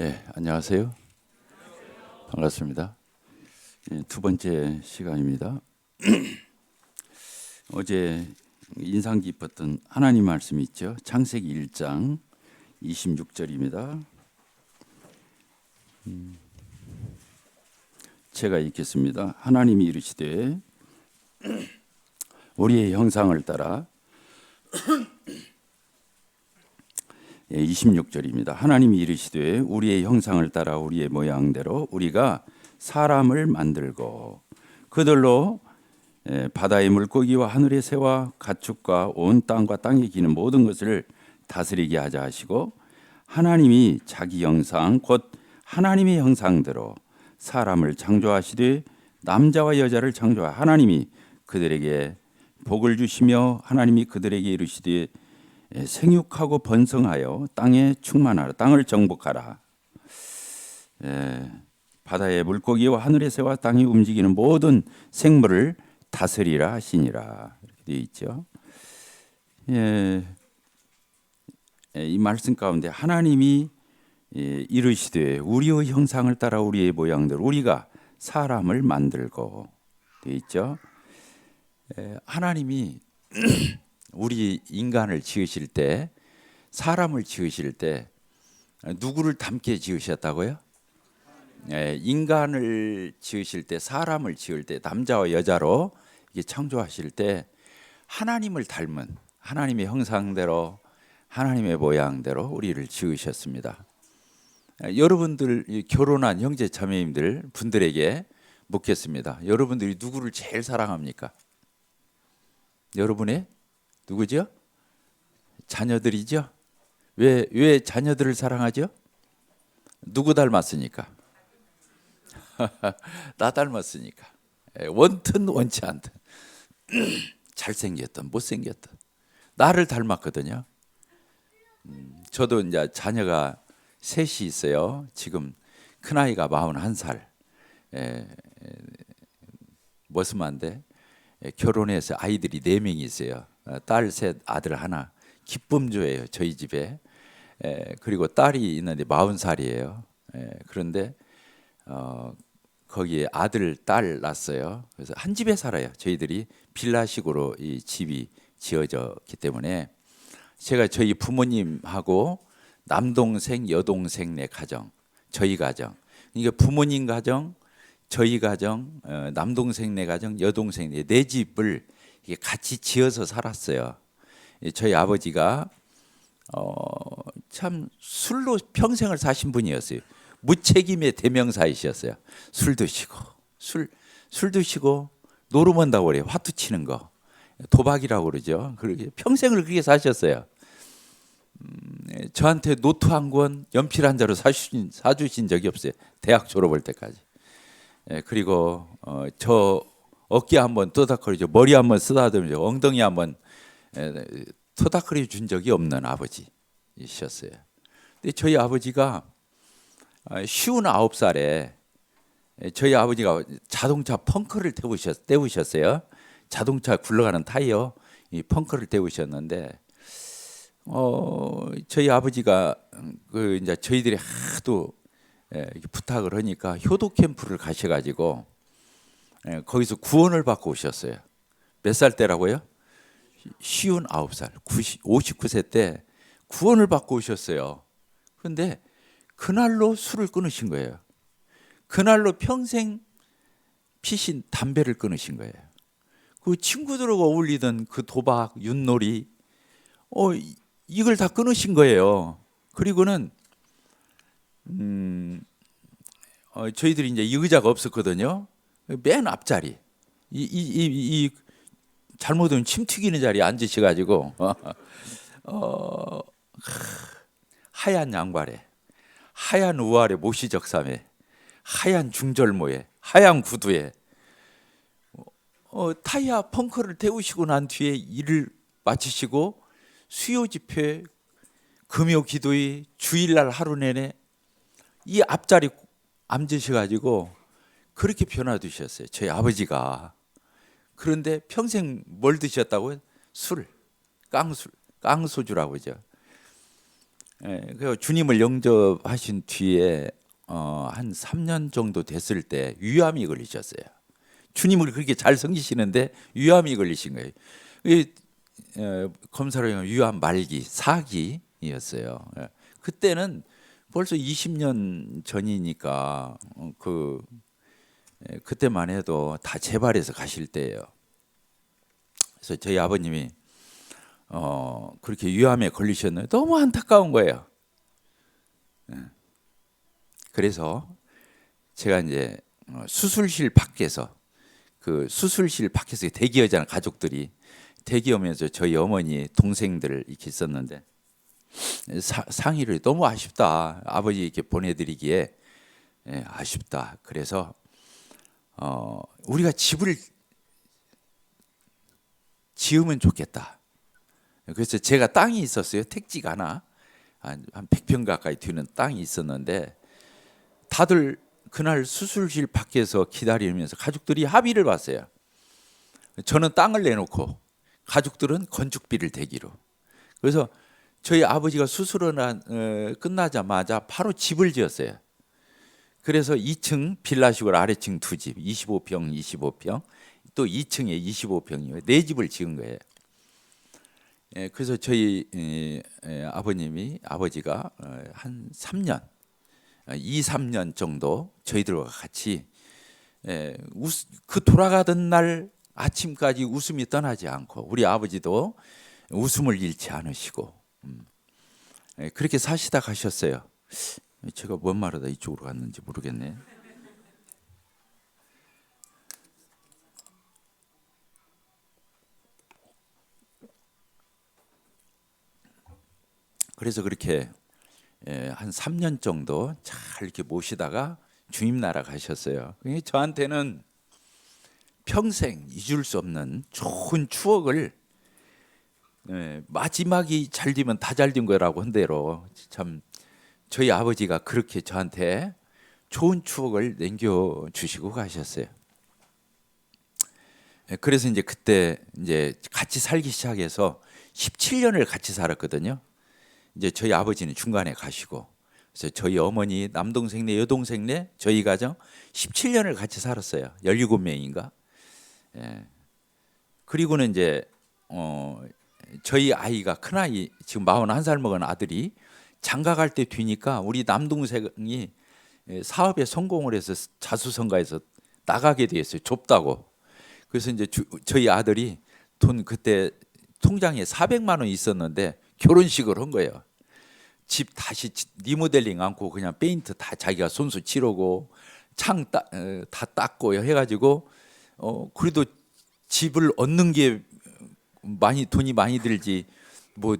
안녕하세요. 반갑습니다. 두 번째 시간입니다. 어제 인상 깊었던 하나님 말씀이 있죠. 창세기 1장 26절입니다. 제가 읽겠습니다. 하나님이 이르시되 우리의 형상을 따라 26절입니다. 하나님이 이르시되 우리의 형상을 따라 우리의 모양대로 우리가 사람을 만들고 그들로 바다의 물고기와 하늘의 새와 가축과 온 땅과 땅에 기는 모든 것을 다스리게 하자 하시고, 하나님이 자기 형상 곧 하나님의 형상대로 사람을 창조하시되 남자와 여자를 창조하 하나님이 그들에게 복을 주시며 하나님이 그들에게 이르시되 생육하고 번성하여 땅에 충만하라. 땅을 정복하라. 바다의 물고기와 하늘의 새와 땅이 움직이는 모든 생물을 다스리라 하시니라. 이렇게 되어 있죠. 이 말씀 가운데 하나님이 이르시되 우리의 형상을 따라 우리의 모양대로 우리가 사람을 만들고 되어 있죠. 하나님이 우리 인간을 지으실 때, 사람을 지으실 때 누구를 닮게 지으셨다고요? 인간을 지으실 때, 사람을 지을 때, 남자와 여자로 창조하실 때 하나님을 닮은 하나님의 형상대로 하나님의 모양대로 우리를 지으셨습니다. 여러분들 결혼한 형제 자매님들 분들에게 묻겠습니다. 여러분들이 누구를 제일 사랑합니까? 여러분의 누구죠? 자녀들이죠. 왜 자녀들을 사랑하죠? 누구 닮았으니까? 나 닮았으니까. 원튼 원치 않든 잘생겼든 못생겼든 나를 닮았거든요. 저도 이제 자녀가 셋이 있어요. 지금 큰아이가 41살, 머스만데 결혼해서 아이들이 4명이 있어요. 딸 셋, 아들 하나. 기쁨조예요, 저희 집에. 그리고 딸이 있는데 40살이에요. 그런데 거기에 아들, 딸 낳았어요. 그래서 한 집에 살아요. 저희들이 빌라식으로 이 집이 지어졌기 때문에 제가 저희 부모님하고 남동생, 여동생 네 가정, 저희 가정. 그러니까 부모님 가정, 저희 가정, 남동생 네 가정, 여동생 네 집을 같이 지어서 살았어요. 저희 아버지가 참 술로 평생을 사신 분이었어요. 무책임의 대명사이셨어요. 술 드시고 노름한다고 그래요. 화투 치는 거 도박이라고 그러죠. 그렇게 평생을 그렇게 사셨어요. 저한테 노트 한 권, 연필 한 자루 사주신 적이 없어요. 대학 졸업할 때까지. 그리고 저 어깨 한번 토닥거리죠. 머리 한번 쓰다듬죠. 엉덩이 한번 토닥거려 준 적이 없는 아버지이셨어요. 근데 저희 아버지가 59살에 저희 아버지가 자동차 펑크를 때우셨어요. 자동차 굴러가는 타이어 이 펑크를 때우셨는데 저희 아버지가 이제 저희들이 하도 부탁을 하니까 효도 캠프를 가셔가지고 거기서 구원을 받고 오셨어요. 몇 살 때라고요? 59살, 59세 때 구원을 받고 오셨어요. 그런데 그날로 술을 끊으신 거예요. 그날로 평생 피신 담배를 끊으신 거예요. 그 친구들하고 어울리던 그 도박, 윷놀이, 이걸 다 끊으신 거예요. 그리고는 저희들이 이제 이 의자가 없었거든요. 맨 앞자리, 이 잘못하면 침 튀기는 자리에 앉으셔가지고 하얀 양발에 하얀 우아래 모시적삼에 하얀 중절모에 하얀 구두에 타이어 펑크를 태우시고 난 뒤에 일을 마치시고 수요 집회, 금요 기도회, 주일날 하루 내내 이 앞자리 앉으셔가지고 그렇게 변화되셨어요. 저희 아버지가. 그런데 평생 뭘 드셨다고요? 술, 깡소주라고 하죠. 그 주님을 영접하신 뒤에 한 3년 정도 됐을 때 위암이 걸리셨어요. 주님을 그렇게 잘 섬기시는데 위암이 걸리신 거예요. 검사로 하면 위암 말기 4기였어요. 그때는 벌써 20년 전이니까 그때만 해도 다 재발해서 가실 때예요. 그래서 저희 아버님이 그렇게 위암에 걸리셨는데 너무 안타까운 거예요. 그래서 제가 이제 수술실 밖에서 대기하잖아요. 가족들이 대기하면서 저희 어머니 동생들 이렇게 있었는데 상의를 너무 아쉽다. 아버지 이렇게 보내드리기에 아쉽다. 그래서 우리가 집을 지으면 좋겠다. 그래서 제가 땅이 있었어요. 택지가 하나 한 100평 가까이 되는 땅이 있었는데 다들 그날 수술실 밖에서 기다리면서 가족들이 합의를 봤어요. 저는 땅을 내놓고 가족들은 건축비를 대기로. 그래서 저희 아버지가 수술을 끝나자마자 바로 집을 지었어요. 그래서 2층 빌라식으로 아래층 2집 25평 또 2층에 25평이요. 4집을 지은 거예요. 그래서 저희 아버지가 한 3년 2-3년 정도 저희들과 같이 그 돌아가던 날 아침까지 웃음이 떠나지 않고 우리 아버지도 웃음을 잃지 않으시고 그렇게 사시다 가셨어요. 제가 뭔 말하다 이쪽으로 갔는지 모르겠네. 그래서 그렇게 한 3년 정도 잘 이렇게 모시다가 주님 나라 가셨어요. 저한테는 평생 잊을 수 없는 좋은 추억을 마지막이 잘 되면 다 잘 된 거라고 한 대로 참 저희 아버지가 그렇게 저한테 좋은 추억을 남겨주시고 가셨어요. 그래서 이제 그때 이제 같이 살기 시작해서 17년을 같이 살았거든요. 이제 저희 아버지는 중간에 가시고, 그래서 저희 어머니 남동생네 여동생네 저희 가정 17년을 같이 살았어요. 17명인가. 그리고는 이제 저희 아이가 큰 아이 지금 41살 먹은 아들이 장가 갈 때 뒤니까 우리 남동생이 사업에 성공을 해서 자수성가해서 나가게 됐어요. 좁다고. 그래서 이제 저희 아들이 돈 그때 통장에 400만 원 있었는데 결혼식을 한 거예요. 집 다시 리모델링 않고 그냥 페인트 다 자기가 손수 칠하고 창 다 닦고 해가지고 그래도 집을 얻는 게 돈이 많이 들지 뭐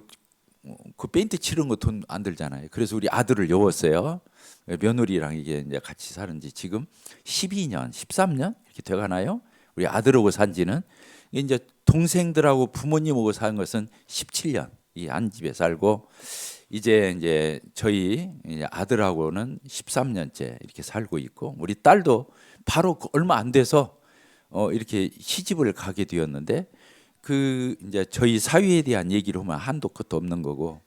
그 페인트 칠한 거 돈 안 들잖아요. 그래서 우리 아들을 여웠어요. 며느리랑 이게 이제 같이 사는 지 지금 12년, 13년 이렇게 돼가나요? 우리 아들하고 산 지는 이제 동생들하고 부모님하고 사는 것은 17년 이 한 집에 살고 이제 저희 아들하고는 13년째 이렇게 살고 있고 우리 딸도 바로 얼마 안 돼서 이렇게 시집을 가게 되었는데 그 이제 저희 사위에 대한 얘기를 하면 한도 끝도 없는 거고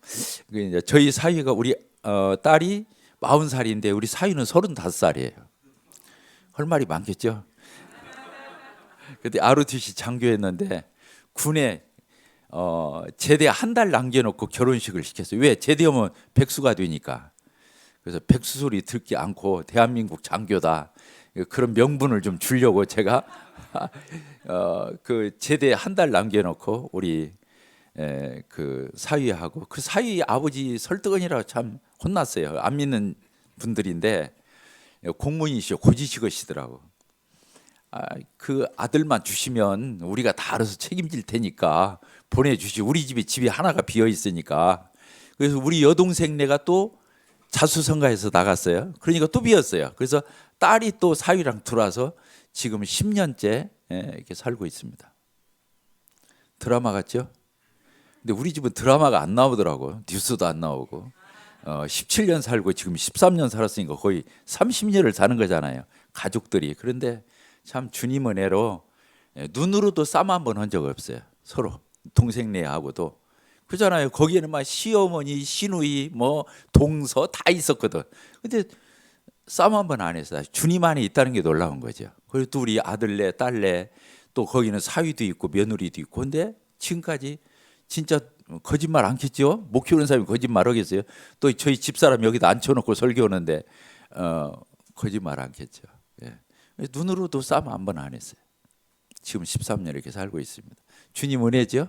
이제 저희 사위가 우리 딸이 40살인데 우리 사위는 35살이에요. 할 말이 많겠죠. 그때 ROTC 장교했는데 군에 제대 한 달 남겨놓고 결혼식을 시켰어요. 왜? 제대하면 백수가 되니까. 그래서 백수 소리 듣기 않고 대한민국 장교다 그런 명분을 좀 주려고 제가 그 제대 한 달 남겨놓고 우리 그 사위하고 그 사위 아버지 설득은이라 참 혼났어요. 안 믿는 분들인데 공무원이시오 고지식으시더라고. 그 아들만 주시면 우리가 다 알아서 책임질 테니까 보내주시. 우리 집이 하나가 비어 있으니까. 그래서 우리 여동생네가 또 자수성가해서 나갔어요. 그러니까 또 비었어요. 그래서 딸이 또 사위랑 들어와서 지금 10년째 이렇게 살고 있습니다. 드라마 같죠? 근데 우리 집은 드라마가 안 나오더라고요. 뉴스도 안 나오고 17년 살고 지금 13년 살았으니까 거의 30년을 사는 거잖아요. 가족들이. 그런데 참 주님 은혜로 눈으로도 싸움 한번 한 적 없어요. 서로 동생네하고도. 그잖아요. 거기에는 막 시어머니, 시누이, 뭐 동서 다 있었거든. 근데 싸움 한 번 안 했어. 주님 안에 있다는 게 놀라운 거죠. 그리고 또 우리 아들네, 딸네, 또 거기는 사위도 있고 며느리도 있고. 근데 지금까지 진짜 거짓말 안 했죠. 못 키우는 사람이 거짓말 하겠어요. 또 저희 집사람 여기다 앉혀놓고 설교하는데 거짓말 안 했죠. 예. 눈으로도 싸움 한 번 안 했어요. 지금 13년 이렇게 살고 있습니다. 주님 은혜죠.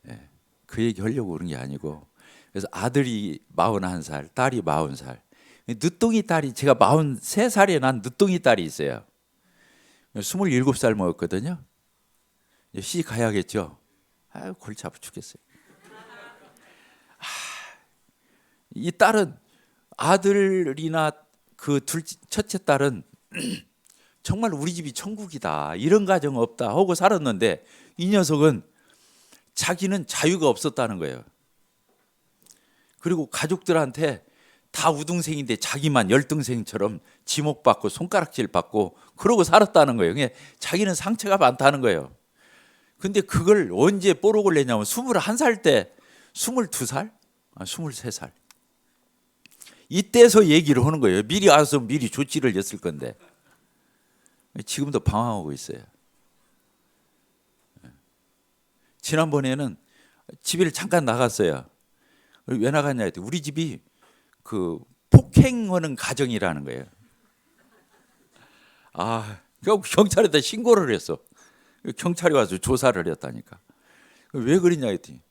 예. 그 얘기 하려고 그런 게 아니고, 그래서 아들이 41살, 딸이 40살. 늦둥이 딸이, 제가 43살에 난 늦둥이 딸이 있어요. 27살 먹었거든요. 시집 가야겠죠. 아유, 골치 아파 죽겠어요. 이 딸은, 아들이나 그 첫째 딸은 정말 우리 집이 천국이다, 이런 가정 없다 하고 살았는데, 이 녀석은 자기는 자유가 없었다는 거예요. 그리고 가족들한테 다 우등생인데 자기만 열등생처럼 지목받고 손가락질 받고 그러고 살았다는 거예요. 그냥 자기는 상처가 많다는 거예요. 근데 그걸 언제 뽀록을 내냐면 21살 때, 22살? 23살. 이때서 얘기를 하는 거예요. 미리 와서 미리 조치를 했을 건데. 지금도 방황하고 있어요. 지난번에는 집을 잠깐 나갔어요. 왜 나갔냐 했더니 우리 집이 그 폭행하는 가정이라는 거예요. 그래서 경찰에다 신고를 했어. 경찰이 와서 조사를 했다니까. 왜 그러냐 했더니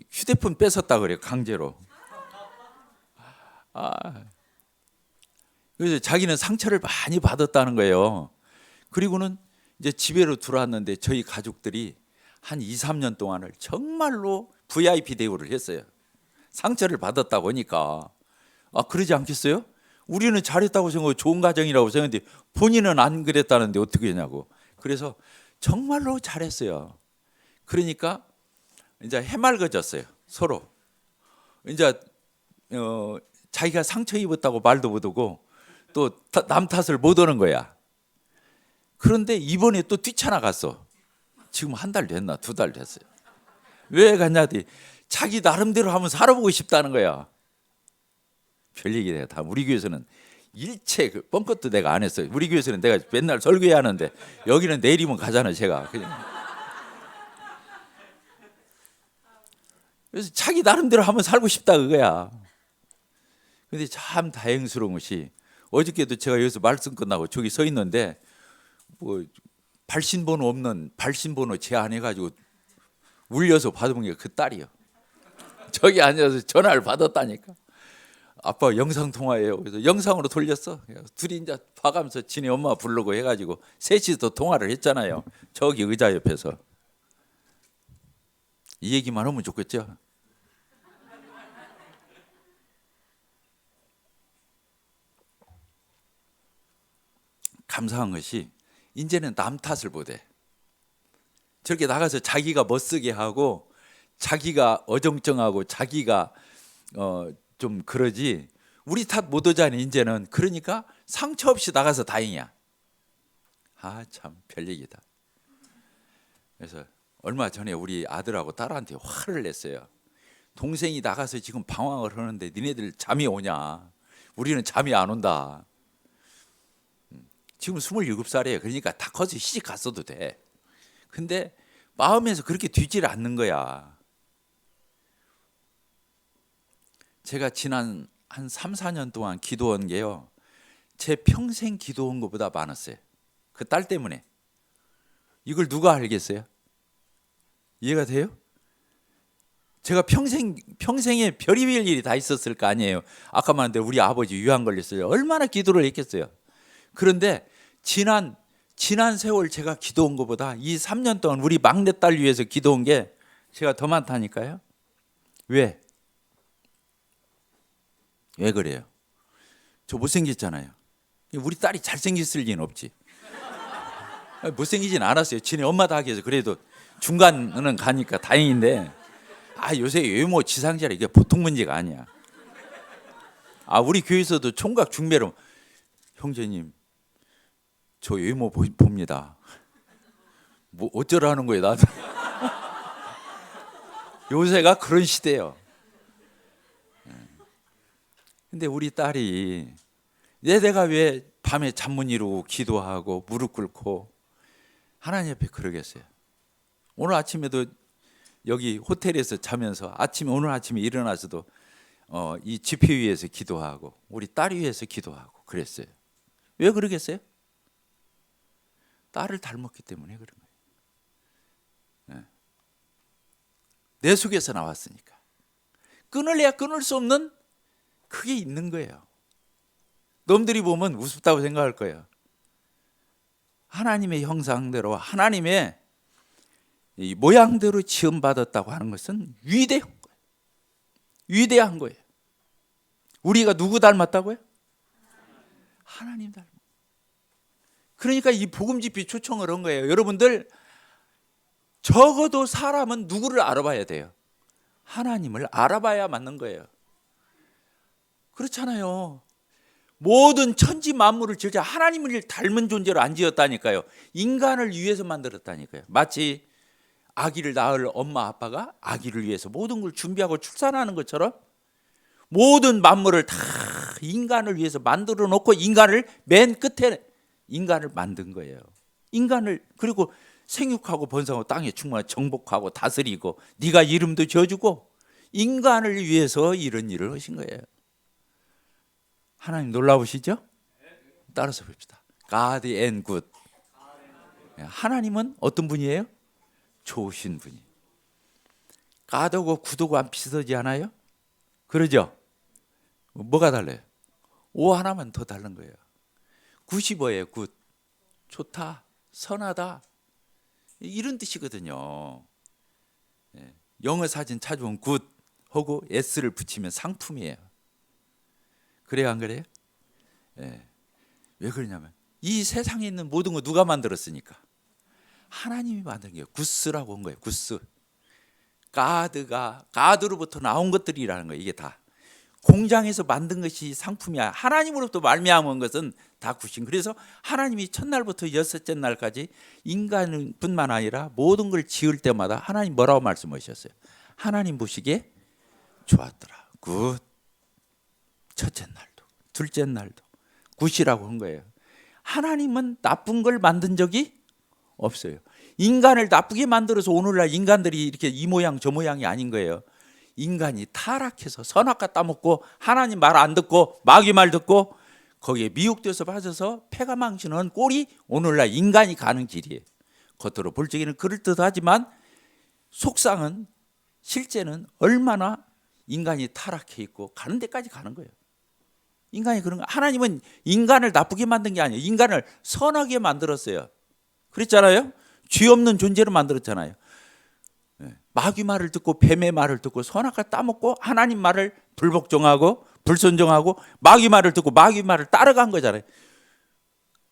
휴대폰 뺏었다 그래요, 강제로. 그래서 자기는 상처를 많이 받았다는 거예요. 그리고는 이제 집에로 들어왔는데 저희 가족들이 한 2, 3년 동안을 정말로 VIP 대우를 했어요. 상처를 받았다 보니까. 그러지 않겠어요? 우리는 잘했다고 생각하고 좋은 가정이라고 생각했는데 본인은 안 그랬다는데 어떻게 했냐고. 그래서 정말로 잘했어요. 그러니까 이제 해맑아졌어요, 서로. 이제 자기가 상처 입었다고 말도 못하고 또 남 탓을 못하는 거야. 그런데 이번에 또 뛰쳐나갔어. 지금 한 달 됐나 2달 됐어요. 왜 갔냐 했더니 자기 나름대로 한번 살아보고 싶다는 거야. 별 얘기 내가 다. 우리 교회에서는 일체 뻥것도 내가 안 했어요. 우리 교회에서는 내가 맨날 설교해야 하는데 여기는 내일이면 가잖아요, 제가. 그래서 자기 나름대로 한번 살고 싶다 그거야. 근데 참 다행스러운 것이 어저께도 제가 여기서 말씀 끝나고 저기 서 있는데 뭐 발신번호 없는 발신번호 제안해가지고 울려서 받은 게 그 딸이요. 저기 앉아서 전화를 받았다니까. 아빠 영상 통화해요. 그래서 영상으로 돌렸어. 둘이 이제 봐가면서 지네 엄마 부르고 해가지고 셋이서 통화를 했잖아요. 저기 의자 옆에서. 이 얘기만 하면 좋겠죠. 감사한 것이 이제는 남 탓을 못해. 저렇게 나가서 자기가 멋쓰게 하고 자기가 어정쩡하고 자기가 좀 그러지 우리 탓 못하잖아 이제는. 그러니까 상처 없이 나가서 다행이야. 참 별 얘기다. 그래서 얼마 전에 우리 아들하고 딸한테 화를 냈어요. 동생이 나가서 지금 방황을 하는데 니네들 잠이 오냐. 우리는 잠이 안 온다. 지금 27살이에요. 그러니까 다 커서 시집 갔어도 돼. 근데 마음에서 그렇게 뒤지를 않는 거야. 제가 지난 한 3, 4년 동안 기도한 게요, 제 평생 기도한 것보다 많았어요. 그 딸 때문에. 이걸 누가 알겠어요? 이해가 돼요? 제가 평생에 별의별 일이 다 있었을 거 아니에요. 아까 말한 대로 우리 아버지 유한 걸렸어요. 얼마나 기도를 했겠어요. 그런데 지난 세월 제가 기도한 것보다 이 3년 동안 우리 막내딸 위해서 기도한 게 제가 더 많다니까요. 왜 그래요? 저 못생겼잖아요. 우리 딸이 잘생겼을 리는 없지. 못생기진 않았어요. 지네 엄마 닭에서 그래도 중간은 가니까 다행인데, 요새 외모 지상자라 이게 보통 문제가 아니야. 우리 교회에서도 총각 중매로 형제님 저 외모 봅니다. 뭐 어쩌라는 거예요 나한테. 요새가 그런 시대예요. 근데 우리 딸이 내가 왜 밤에 잠 못 이루고 기도하고 무릎 꿇고 하나님 앞에 그러겠어요. 오늘 아침에도 여기 호텔에서 자면서 오늘 아침에 일어나서도 이 지폐 위에서 기도하고 우리 딸 위해서 기도하고 그랬어요. 왜 그러겠어요? 딸을 닮았기 때문에 그런 거예요. 내 속에서 나왔으니까. 끊을래야 끊을 수 없는 그게 있는 거예요. 놈들이 보면 우습다고 생각할 거예요. 하나님의 형상대로 하나님의 이 모양대로 지음받았다고 하는 것은 위대한 거예요. 위대한 거예요. 우리가 누구 닮았다고요? 하나님 닮았어요. 그러니까 이 복음집회 초청을 한 거예요. 여러분들 적어도 사람은 누구를 알아봐야 돼요? 하나님을 알아봐야 맞는 거예요. 그렇잖아요. 모든 천지 만물을 지어 하나님을 닮은 존재로 안 지었다니까요. 인간을 위해서 만들었다니까요. 마치 아기를 낳을 엄마 아빠가 아기를 위해서 모든 걸 준비하고 출산하는 것처럼 모든 만물을 다 인간을 위해서 만들어 놓고 인간을 맨 끝에 인간을 만든 거예요. 인간을 그리고 생육하고 번성하고 땅에 충만하고 정복하고 다스리고 네가 이름도 지어주고 인간을 위해서 이런 일을 하신 거예요. 하나님 놀라우시죠? 따라서 봅시다. God and good. 하나님은 어떤 분이에요? 좋으신 분이. God하고 good하고 안 비슷하지 않아요? 그러죠? 뭐가 달라요? 오 하나만 더 다른 거예요. 굿이 뭐예요? 굿. 좋다, 선하다 이런 뜻이거든요. 영어 사진 찾아보면 굿 하고 s를 붙이면 상품이에요. 그래요, 안 그래요? 왜 그러냐면 이 세상에 있는 모든 거 누가 만들었으니까? 하나님이 만든 게 구스라고 한 거예요. 구스. 가드로부터 나온 것들이라는 거예요. 이게 다 공장에서 만든 것이 상품이야. 하나님으로부터 말미암은 것은 다 굿인. 그래서 하나님이 첫날부터 여섯째 날까지 인간뿐만 아니라 모든 걸 지을 때마다 하나님 뭐라고 말씀하셨어요? 하나님 보시기에 좋았더라. 굿. 첫째 날도 둘째 날도 굿이라고 한 거예요. 하나님은 나쁜 걸 만든 적이 없어요. 인간을 나쁘게 만들어서 오늘날 인간들이 이렇게 이 모양 저 모양이 아닌 거예요. 인간이 타락해서 선악과 따먹고 하나님 말 안 듣고 마귀 말 듣고 거기에 미혹돼서 빠져서 패가 망치는 꼴이 오늘날 인간이 가는 길이에요. 겉으로 볼 적에는 그럴듯하지만 속상은 실제는 얼마나 인간이 타락해 있고 가는 데까지 가는 거예요. 인간이 그런 거. 하나님은 인간을 나쁘게 만든 게 아니에요. 인간을 선하게 만들었어요. 그랬잖아요. 죄 없는 존재로 만들었잖아요. 마귀 말을 듣고 뱀의 말을 듣고 선악과 따먹고 하나님 말을 불복종하고 불순종하고 마귀 말을 듣고 마귀 말을 따라간 거잖아요.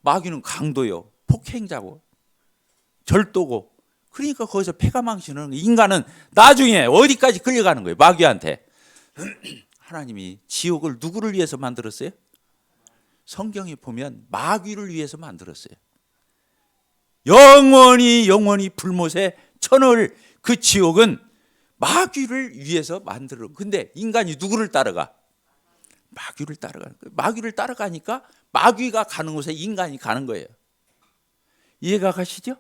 마귀는 강도요, 폭행자고 절도고. 그러니까 거기서 패가 망치는 인간은 나중에 어디까지 끌려가는 거예요? 마귀한테. 하나님이 지옥을 누구를 위해서 만들었어요? 성경에 보면 마귀를 위해서 만들었어요. 영원히 불못에 천을 그 지옥은 마귀를 위해서 만들어. 근데 인간이 누구를 따라가? 마귀를 따라가는 거예요. 마귀를 따라가니까 마귀가 가는 곳에 인간이 가는 거예요. 이해가 가시죠?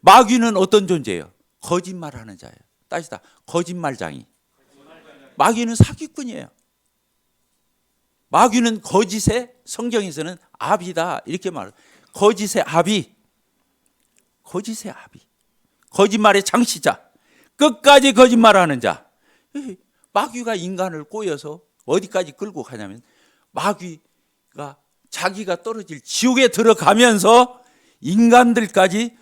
마귀는 어떤 존재예요? 거짓말하는 자예요. 따지다 거짓말장이. 마귀는 사기꾼이에요. 마귀는 거짓의 성경에서는 아비다 이렇게 말해요. 거짓의 아비. 거짓의 아비. 거짓말의 장시자. 끝까지 거짓말하는 자. 마귀가 인간을 꼬여서 어디까지 끌고 가냐면 마귀가 자기가 떨어질 지옥에 들어가면서 인간들까지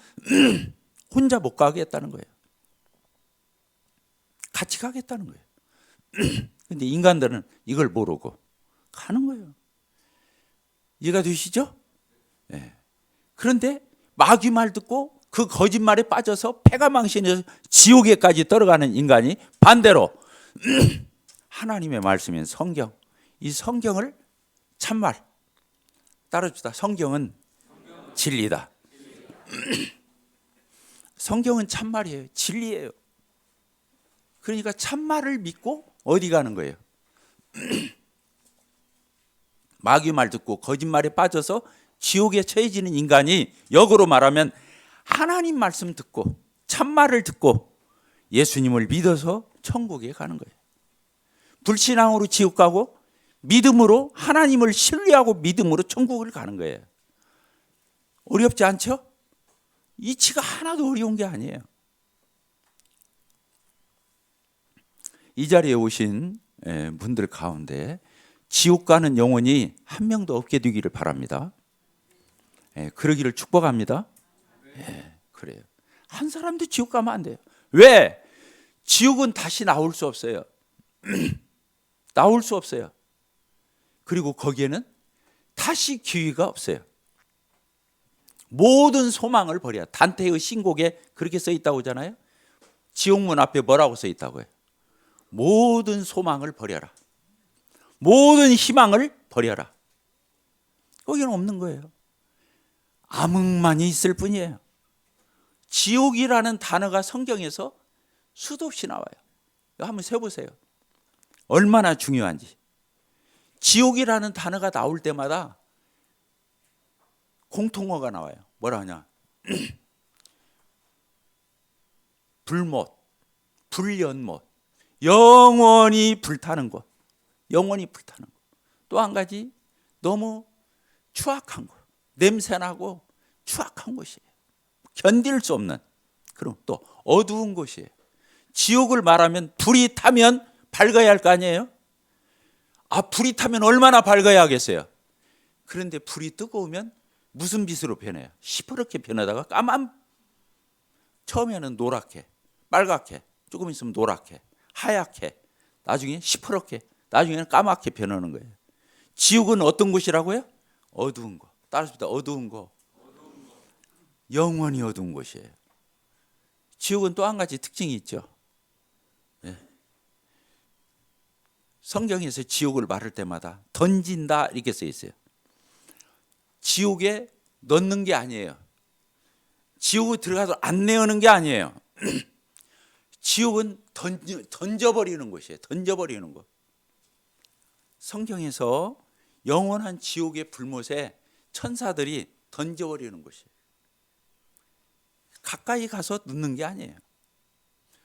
혼자 못 가게 했다는 거예요. 같이 가겠다는 거예요. 근데 인간들은 이걸 모르고 가는 거예요. 이해가 되시죠? 네. 그런데 마귀 말 듣고 그 거짓말에 빠져서 패가 망신해서 지옥에까지 들어가는 인간이 반대로 하나님의 말씀인 성경, 이 성경을 참말 따라줍시다. 성경은 진리다. 성경은 참말이에요. 진리예요. 그러니까 참말을 믿고 어디 가는 거예요? 마귀 말 듣고 거짓말에 빠져서 지옥에 처해지는 인간이 역으로 말하면 하나님 말씀 듣고 참말을 듣고 예수님을 믿어서 천국에 가는 거예요. 불신앙으로 지옥 가고 믿음으로 하나님을 신뢰하고 믿음으로 천국을 가는 거예요. 어렵지 않죠? 이치가 하나도 어려운 게 아니에요. 이 자리에 오신 분들 가운데 지옥 가는 영혼이 한 명도 없게 되기를 바랍니다. 그러기를 축복합니다. 그래요. 한 사람도 지옥 가면 안 돼요. 왜? 지옥은 다시 나올 수 없어요. 나올 수 없어요. 그리고 거기에는 다시 기회가 없어요. 모든 소망을 버려야. 단테의 신곡에 그렇게 써 있다고 하잖아요. 지옥문 앞에 뭐라고 써 있다고요? 모든 소망을 버려라. 모든 희망을 버려라. 거기는 없는 거예요. 암흑만이 있을 뿐이에요. 지옥이라는 단어가 성경에서 수도 없이 나와요. 한번 세보세요. 얼마나 중요한지. 지옥이라는 단어가 나올 때마다 공통어가 나와요. 뭐라 하냐? 불못, 불연못, 영원히 불타는 곳. 영원히 불타는 곳. 또 한 가지 너무 추악한 곳. 냄새나고 추악한 곳이에요. 견딜 수 없는. 그럼 또 어두운 곳이에요. 지옥을 말하면 불이 타면 밝아야 할 거 아니에요? 불이 타면 얼마나 밝아야 하겠어요? 그런데 불이 뜨거우면 무슨 빛으로 변해요? 시퍼렇게 변하다가 처음에는 노랗게, 빨갛게, 조금 있으면 노랗게, 하얗게, 나중에 시퍼렇게, 나중에는 까맣게 변하는 거예요. 지옥은 어떤 곳이라고요? 어두운 곳. 따라합시다. 어두운 곳. 영원히 어두운 곳이에요. 지옥은 또 한 가지 특징이 있죠. 성경에서 지옥을 말할 때마다 던진다 이렇게 써 있어요. 지옥에 넣는 게 아니에요. 지옥에 들어가서 안 내어는 게 아니에요. 지옥은 던져버리는 곳이에요. 던져버리는 곳. 성경에서 영원한 지옥의 불못에 천사들이 던져버리는 곳이에요. 가까이 가서 넣는 게 아니에요.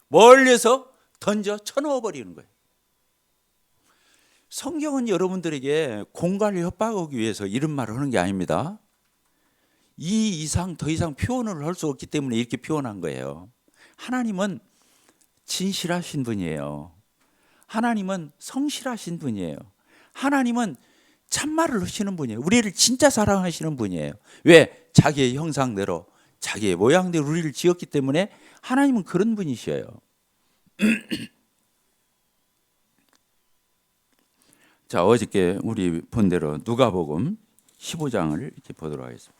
멀리서 던져 쳐넣어버리는 거예요. 성경은 여러분들에게 공갈을 협박하기 위해서 이런 말을 하는 게 아닙니다. 이 이상 더 이상 표현을 할 수 없기 때문에 이렇게 표현한 거예요. 하나님은 진실하신 분이에요. 하나님은 성실하신 분이에요. 하나님은 참말을 하시는 분이에요. 우리를 진짜 사랑하시는 분이에요. 왜? 자기의 형상대로 자기의 모양대로 우리를 지었기 때문에 하나님은 그런 분이셔요. 자, 어저께 우리 본 대로 누가복음 15장을 이렇게 보도록 하겠습니다.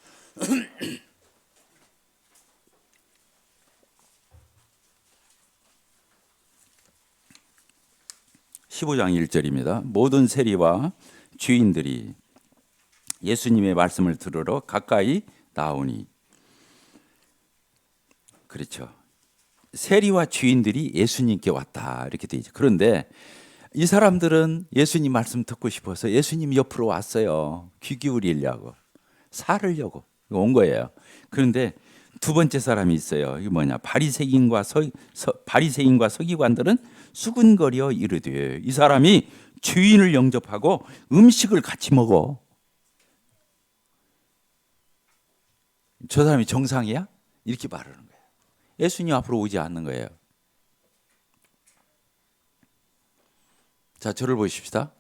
15장 1절입니다. 모든 세리와 주인들이 예수님의 말씀을 들으러 가까이 나오니. 그렇죠. 세리와 주인들이 예수님께 왔다 이렇게 돼 있죠. 그런데 이 사람들은 예수님 말씀 듣고 싶어서 예수님 옆으로 왔어요. 귀 기울이려고, 살으려고 온 거예요. 그런데 두 번째 사람이 있어요. 이게 뭐냐? 바리새인과 서기관들은 수군거려 이르되, 이 사람이 주인을 영접하고 음식을 같이 먹어. 저 사람이 정상이야? 이렇게 말하는 거예요. 예수님 앞으로 오지 않는 거예요. 자, 저를 보십시다.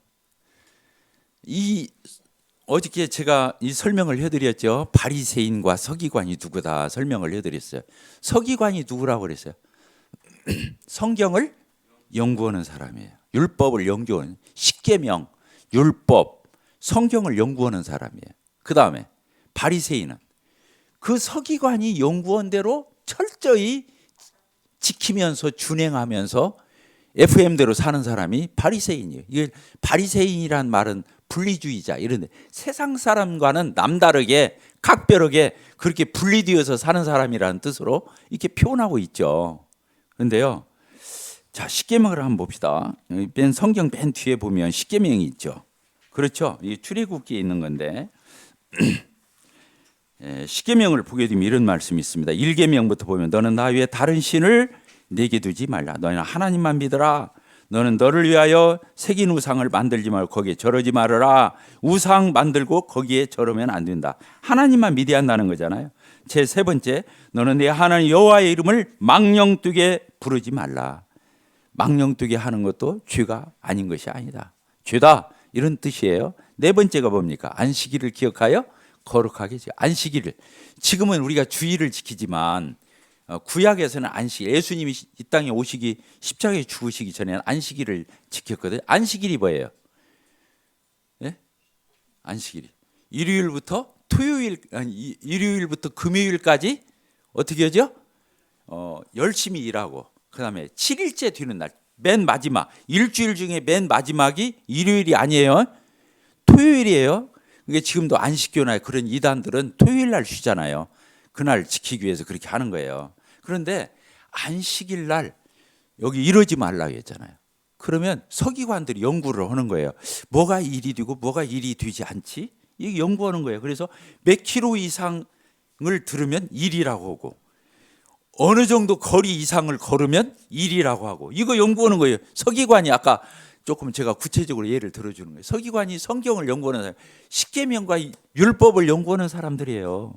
어저께 제가 이 설명을 해드렸죠. 바리새인과 서기관이 누구다 설명을 해드렸어요. 서기관이 누구라고 그랬어요? 성경을 연구하는 사람이에요. 율법을 연구하는, 십계명, 율법, 성경을 연구하는 사람이에요. 그 다음에 바리새인은 그 서기관이 연구한 대로 철저히 지키면서 준행하면서 FM대로 사는 사람이 바리새인이에요. 이게 바리새인이란 말은 분리주의자 이런데, 세상 사람과는 남다르게 각별하게 그렇게 분리되어서 사는 사람이라는 뜻으로 이렇게 표현하고 있죠. 그런데요, 자, 십계명을 한번 봅시다. 성경 맨 뒤에 보면 십계명이 있죠. 그렇죠? 이 출애굽기에 있는 건데 십계명을 보게 되면 이런 말씀이 있습니다. 1계명부터 보면 너는 나 외에 다른 신을 내게 두지 말라. 너는 하나님만 믿어라. 너는 너를 위하여 새긴 우상을 만들지 말고 거기에 절하지 말아라. 우상 만들고 거기에 절하면 안 된다. 하나님만 믿어야 한다는 거잖아요. 제 세 번째, 너는 내 하나님 여호와의 이름을 망령되게 부르지 말라. 망령되게 하는 것도 죄가 아닌 것이 아니다. 죄다 이런 뜻이에요. 네 번째가 뭡니까? 안식일을 기억하여 거룩하게 안식일을. 지금은 우리가 주일을 지키지만 구약에서는 안식, 예수님이 이 땅에 오시기 십자가에 죽으시기 전에는 안식일을 지켰거든요. 안식일이 뭐예요? 예? 안식일이 일요일부터 일요일부터 금요일까지 어떻게 하죠? 열심히 일하고 그다음에 7일째 되는 날 맨 마지막 일주일 중에 맨 마지막이 일요일이 아니에요. 토요일이에요. 그게 지금도 안식교나 그런 이단들은 토요일 날 쉬잖아요. 그날 지키기 위해서 그렇게 하는 거예요. 그런데 안식일 날 여기 이러지 말라고 했잖아요. 그러면 서기관들이 연구를 하는 거예요. 뭐가 일이 되고 뭐가 일이 되지 않지? 이게 연구하는 거예요. 그래서 몇 킬로 이상을 들으면 일이라고 하고 어느 정도 거리 이상을 걸으면 일이라고 하고 이거 연구하는 거예요. 서기관이 아까 조금 제가 구체적으로 예를 들어주는 거예요. 서기관이 성경을 연구하는 사람, 십계명과 율법을 연구하는 사람들이에요.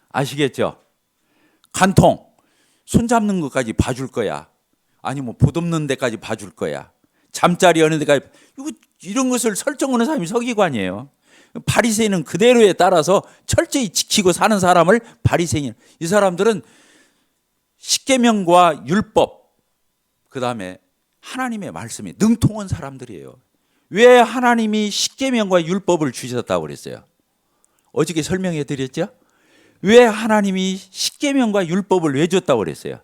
아시겠죠? 간통, 손 잡는 것까지 봐줄 거야. 아니면 보듬는 데까지 봐줄 거야. 잠자리 하는 데까지 이런 것을 설정하는 사람이 서기관이에요. 바리새인은 그대로에 따라서 철저히 지키고 사는 사람을 바리새인. 이 사람들은 십계명과 율법, 그다음에 하나님의 말씀에 능통한 사람들이에요. 왜 하나님이 십계명과 율법을 주셨다고 그랬어요? 어저께 설명해 드렸죠? 왜 하나님이 십계명과 율법을 왜 줬다고 그랬어요?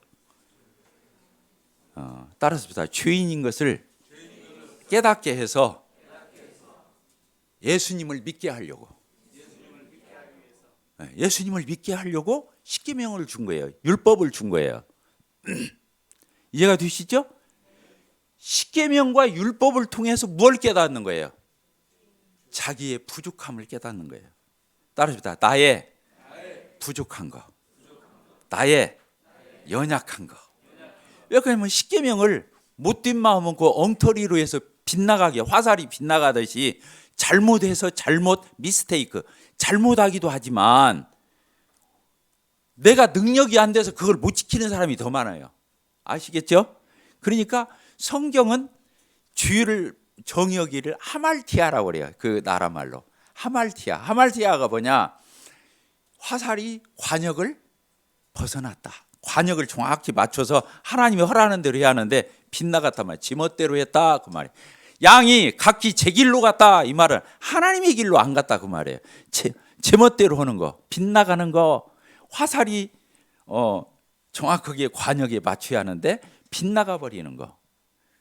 따라서 죄인인 것을 깨닫게 해서 예수님을 믿게 하려고. 예수님을 믿게 하려고 십계명을 준 거예요. 율법을 준 거예요. 이해가 되시죠? 십계명과 율법을 통해서 뭘 깨닫는 거예요? 자기의 부족함을 깨닫는 거예요. 따라합시다. 나의 부족한 거, 나의 연약한 거. 왜 그러냐면 십계명을 못된 마음 먹고 엉터리로 해서 빗나가게 화살이 빗나가듯이 잘못해서 미스테이크 잘못하기도 하지만 내가 능력이 안 돼서 그걸 못 지키는 사람이 더 많아요. 아시겠죠? 그러니까 성경은 주의를 정의하기를 하말티아라고 그래요. 그 나라 말로 하말티아. 하말티아가 뭐냐? 화살이 관역을 벗어났다. 관역을 정확히 맞춰서 하나님이 허락하는 대로 해야 하는데 빗나갔단 말이에요. 지멋대로 했다 그 말이에요. 양이 각기 제 길로 갔다 이 말은 하나님의 길로 안 갔다 그 말이에요. 제멋대로 하는 거, 빗나가는 거, 화살이 정확하게 관역에 맞춰야 하는데 빗나가 버리는 거.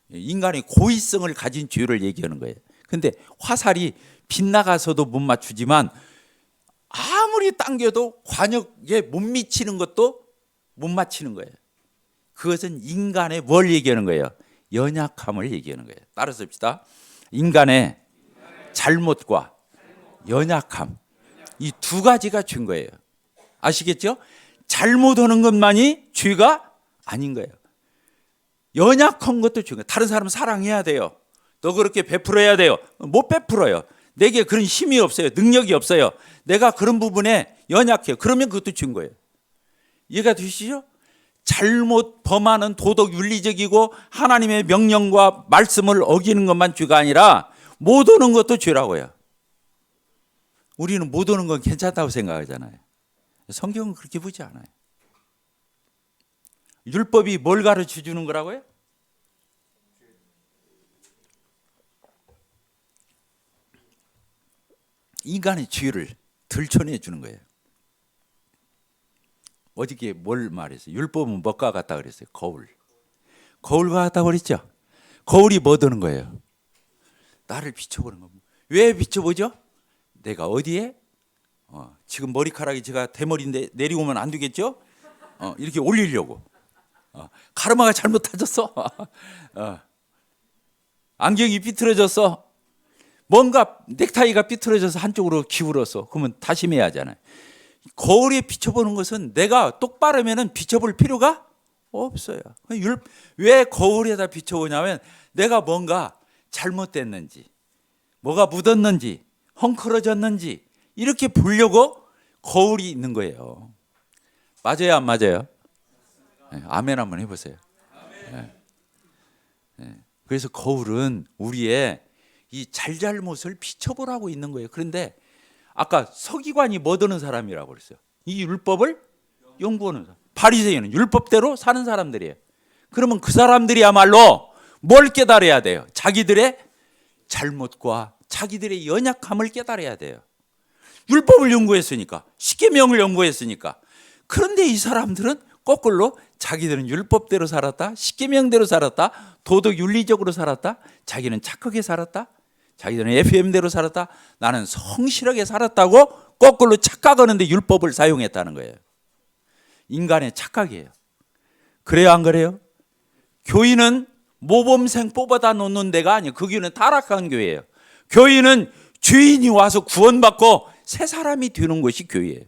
인간의 고의성을 가진 죄를 얘기하는 거예요. 근데 화살이 빗나가서도 못 맞추지만 아무리 당겨도 관역에 못 미치는 것도 못 맞히는 거예요. 그것은 인간의 뭘 얘기하는 거예요? 연약함을 얘기하는 거예요. 따라서 봅시다. 인간의 잘못과 연약함, 이 두 가지가 죄인 거예요. 아시겠죠? 잘못하는 것만이 죄가 아닌 거예요. 연약한 것도 죄인 거예요. 다른 사람 사랑해야 돼요. 너 그렇게 베풀어야 돼요. 못 베풀어요. 내게 그런 힘이 없어요. 능력이 없어요. 내가 그런 부분에 연약해요. 그러면 그것도 죄인 거예요. 이해가 되시죠? 잘못 범하는 도덕 윤리적이고 하나님의 명령과 말씀을 어기는 것만 죄가 아니라 못 오는 것도 죄라고요. 우리는 못 오는 건 괜찮다고 생각하잖아요. 성경은 그렇게 보지 않아요. 율법이 뭘 가르쳐 주는 거라고요? 인간의 죄를 들춰내 주는 거예요. 어저께 뭘 말했어요? 율법은 뭐가 같다 그랬어요? 거울. 거울과 같다고 그랬죠? 거울이 뭐 드는 거예요? 나를 비춰보는 겁니다. 왜 비춰보죠? 내가 어디에? 지금 머리카락이 제가 대머리인데 내려오면 안 되겠죠? 이렇게 올리려고. 가르마가 잘못 타졌어. 안경이 삐뚤어졌어. 뭔가 넥타이가 삐뚤어져서 한쪽으로 기울었어. 그러면 다시 매야 하잖아요. 거울에 비춰보는 것은 내가 똑바르면 비춰볼 필요가 없어요. 왜 거울에다 비춰보냐면 내가 뭔가 잘못됐는지, 뭐가 묻었는지, 헝클어졌는지 이렇게 보려고 거울이 있는 거예요. 맞아요, 안 맞아요? 네, 아멘 한번 해보세요. 네. 네. 그래서 거울은 우리의 이 잘잘못을 비춰보라고 있는 거예요. 그런데 아까 서기관이 뭐 드는 사람이라고 그랬어요. 이 율법을 연구하는 사람. 바리새인은 율법대로 사는 사람들이에요. 그러면 그 사람들이야말로 뭘 깨달아야 돼요? 자기들의 잘못과 자기들의 연약함을 깨달아야 돼요. 율법을 연구했으니까, 십계명을 연구했으니까. 그런데 이 사람들은 거꾸로 자기들은 율법대로 살았다, 십계명대로 살았다, 도덕 윤리적으로 살았다, 자기는 착하게 살았다, 자기들은 FM대로 살았다, 나는 성실하게 살았다고 거꾸로 착각하는데 율법을 사용했다는 거예요. 인간의 착각이에요. 그래요, 안 그래요? 교인은 모범생 뽑아다 놓는 데가 아니에요. 그 교회는 타락한 교회예요. 교인은 주인이 와서 구원받고 새 사람이 되는 것이 교회예요.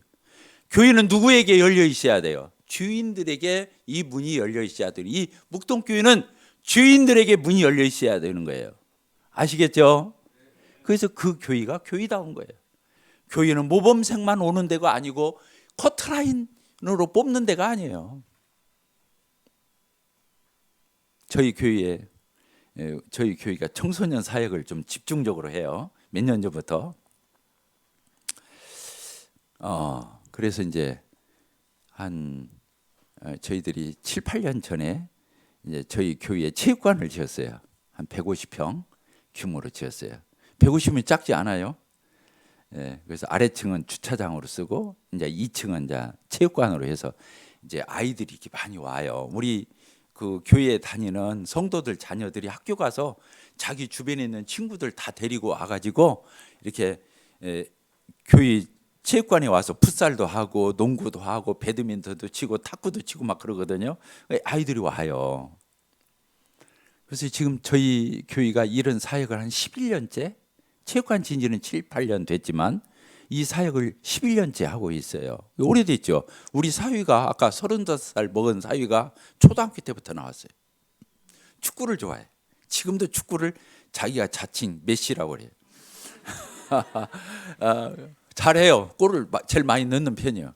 교인은 누구에게 열려 있어야 돼요? 주인들에게 이 문이 열려 있어야 돼요. 이 묵동교회는 주인들에게 문이 열려 있어야 되는 거예요. 아시겠죠? 그래서 그 교회가 교회다운 거예요. 교회는 모범생만 오는 데가 아니고 커트라인으로 뽑는 데가 아니에요. 저희 교회가 청소년 사역을 좀 집중적으로 해요. 몇 년 전부터. 그래서 이제 저희들이 7, 8년 전에 이제 저희 교회에 체육관을 지었어요. 한 150평 규모로 지었어요. 150은 작지 않아요. 예, 그래서 아래층은 주차장으로 쓰고 이제 2층은 이제 체육관으로 해서 이제 아이들이 이렇게 많이 와요. 우리 그 교회에 다니는 성도들 자녀들이 학교 가서 자기 주변에 있는 친구들 다 데리고 와가지고 이렇게 교회 체육관에 와서 풋살도 하고 농구도 하고 배드민턴도 치고 탁구도 치고 막 그러거든요. 아이들이 와요. 그래서 지금 저희 교회가 이런 사역을 한 11년째, 체육관 진지는 7, 8년 됐지만 이 사역을 11년째 하고 있어요. 오래됐죠. 우리 사위가 아까 35살 먹은 사위가 초등학교 때부터 나왔어요. 축구를 좋아해. 지금도 축구를 자기가 자칭 메시라고 그래요. 잘해요. 골을 제일 많이 넣는 편이에요.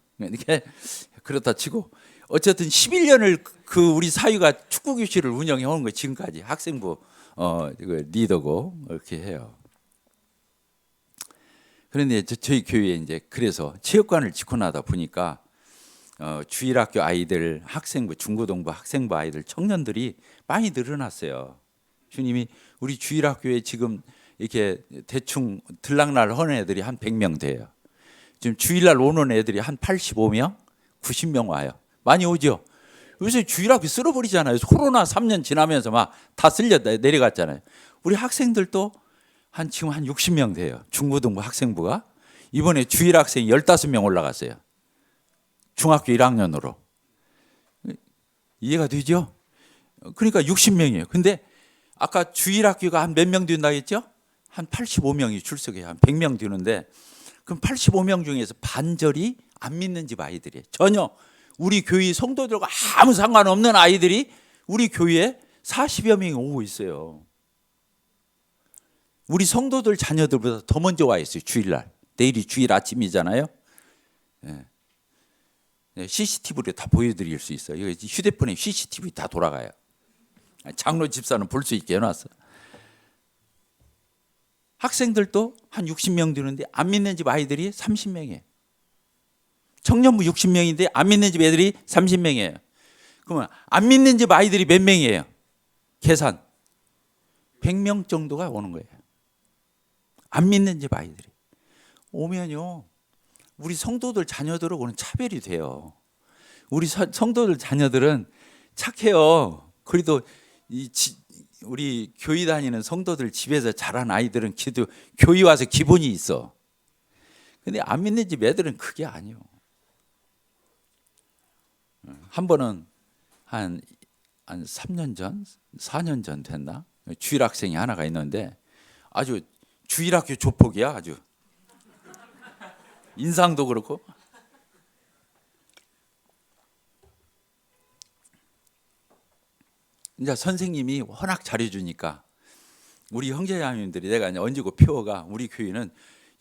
그렇다 치고 어쨌든 11년을 그 우리 사위가 축구 교실을 운영해 오는 거예요. 지금까지 학생부 리더고 이렇게 해요. 그런데 저희 교회에 이제 그래서 체육관을 짓고 나다 보니까 주일학교 아이들, 학생부, 중고등부 학생부 아이들, 청년들이 많이 늘어났어요. 주님이 우리 주일학교에 지금 이렇게 대충 들락날 하는 애들이 한 100명 돼요. 지금 주일날 오는 애들이 한 85명, 90명 와요. 많이 오죠. 요새 주일학교 쓸어버리잖아요. 코로나 3년 지나면서 막 다 쓸려 내려갔잖아요. 우리 학생들도 지금 한 60명 돼요. 중고등부 학생부가. 이번에 주일 학생 15명 올라갔어요. 중학교 1학년으로. 이해가 되죠? 그러니까 60명이에요. 근데 아까 주일 학교가 한 몇 명 된다 했죠? 한 85명이 출석해요. 한 100명 되는데 그럼 85명 중에서 반절이 안 믿는 집 아이들이에요. 전혀 우리 교회 성도들과 아무 상관없는 아이들이 우리 교회에 40여 명이 오고 있어요. 우리 성도들 자녀들보다 더 먼저 와 있어요. 주일날. 내일이 주일 아침이잖아요. CCTV로 다 보여드릴 수 있어요. 휴대폰에 CCTV 다 돌아가요. 장로 집사는 볼 수 있게 해놨어. 학생들도 한 60명 되는데 안 믿는 집 아이들이 30명이에요. 청년부 60명인데 안 믿는 집 애들이 30명이에요. 그러면 안 믿는 집 아이들이 몇 명이에요? 계산 100명 정도가 오는 거예요. 안 믿는 집 아이들이 오면요, 우리 성도들 자녀들하고는 차별이 돼요. 우리 성도들 자녀들은 착해요. 그래도 우리 교회 다니는 성도들 집에서 자란 아이들은 기도 교회 와서 기본이 있어. 근데 안 믿는 집 애들은 그게 아니요. 한 번은 한 한 3년 전, 4년 전 됐나? 주일 학생이 하나가 있는데 아주 주일학교 조폭이야. 아주 인상도 그렇고. 이제 선생님이 워낙 잘해주니까 우리 형제자매님들이 내가 이제 얹고 표어가 우리 교회는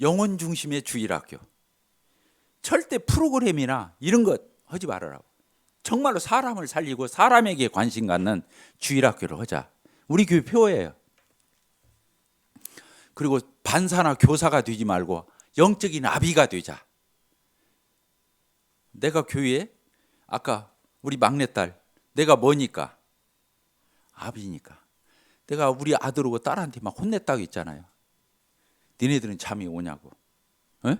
영혼 중심의 주일학교. 절대 프로그램이나 이런 것 하지 말아라고. 정말로 사람을 살리고 사람에게 관심 갖는 주일학교를 하자. 우리 교회 표어예요. 그리고 반사나 교사가 되지 말고 영적인 아비가 되자. 내가 교회에 아까 우리 막내딸 내가 뭐니까? 아비니까. 내가 우리 아들하고 딸한테 막 혼냈다고 했잖아요. 니네들은 잠이 오냐고. 에?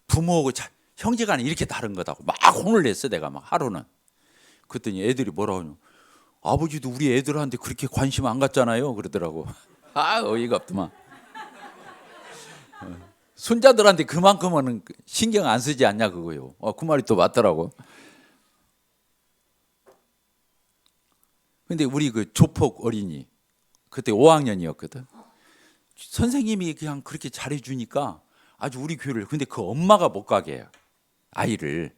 부모하고 형제간에 이렇게 다른 거다고 막 혼을 냈어. 내가 막 하루는. 그랬더니 애들이 뭐라고 하냐. 아버지도 우리 애들한테 그렇게 관심 안 갖잖아요. 그러더라고. 아, 어이가 없더만. 손자들한테 그만큼은 신경 안 쓰지 않냐 그거요. 그 말이 또 맞더라고. 근데 우리 그 조폭 어린이 그때 5학년이었거든. 선생님이 그냥 그렇게 잘해주니까 아주 우리 교회를. 근데 그 엄마가 못 가게 해요. 아이를.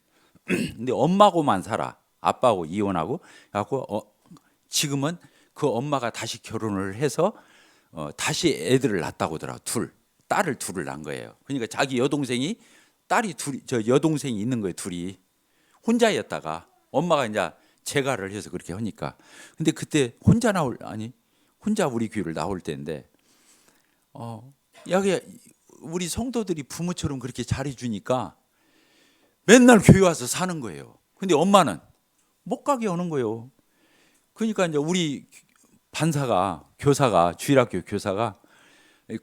근데 엄마하고만 살아. 아빠하고 이혼하고. 그래갖고 지금은 그 엄마가 다시 결혼을 해서 다시 애들을 낳았다고 하더라고. 딸을 둘을 낳은 거예요. 그러니까 자기 여동생이 딸이 둘이 여동생이 있는 거예요. 둘이 혼자였다가 엄마가 이제 재가를 해서 그렇게 하니까. 근데 그때 혼자 우리 교회를 나올 때인데 여기 우리 성도들이 부모처럼 그렇게 잘해주니까 맨날 교회 와서 사는 거예요. 근데 엄마는 못 가게 하는 거예요. 그러니까 이제 우리 교사가 주일학교 교사가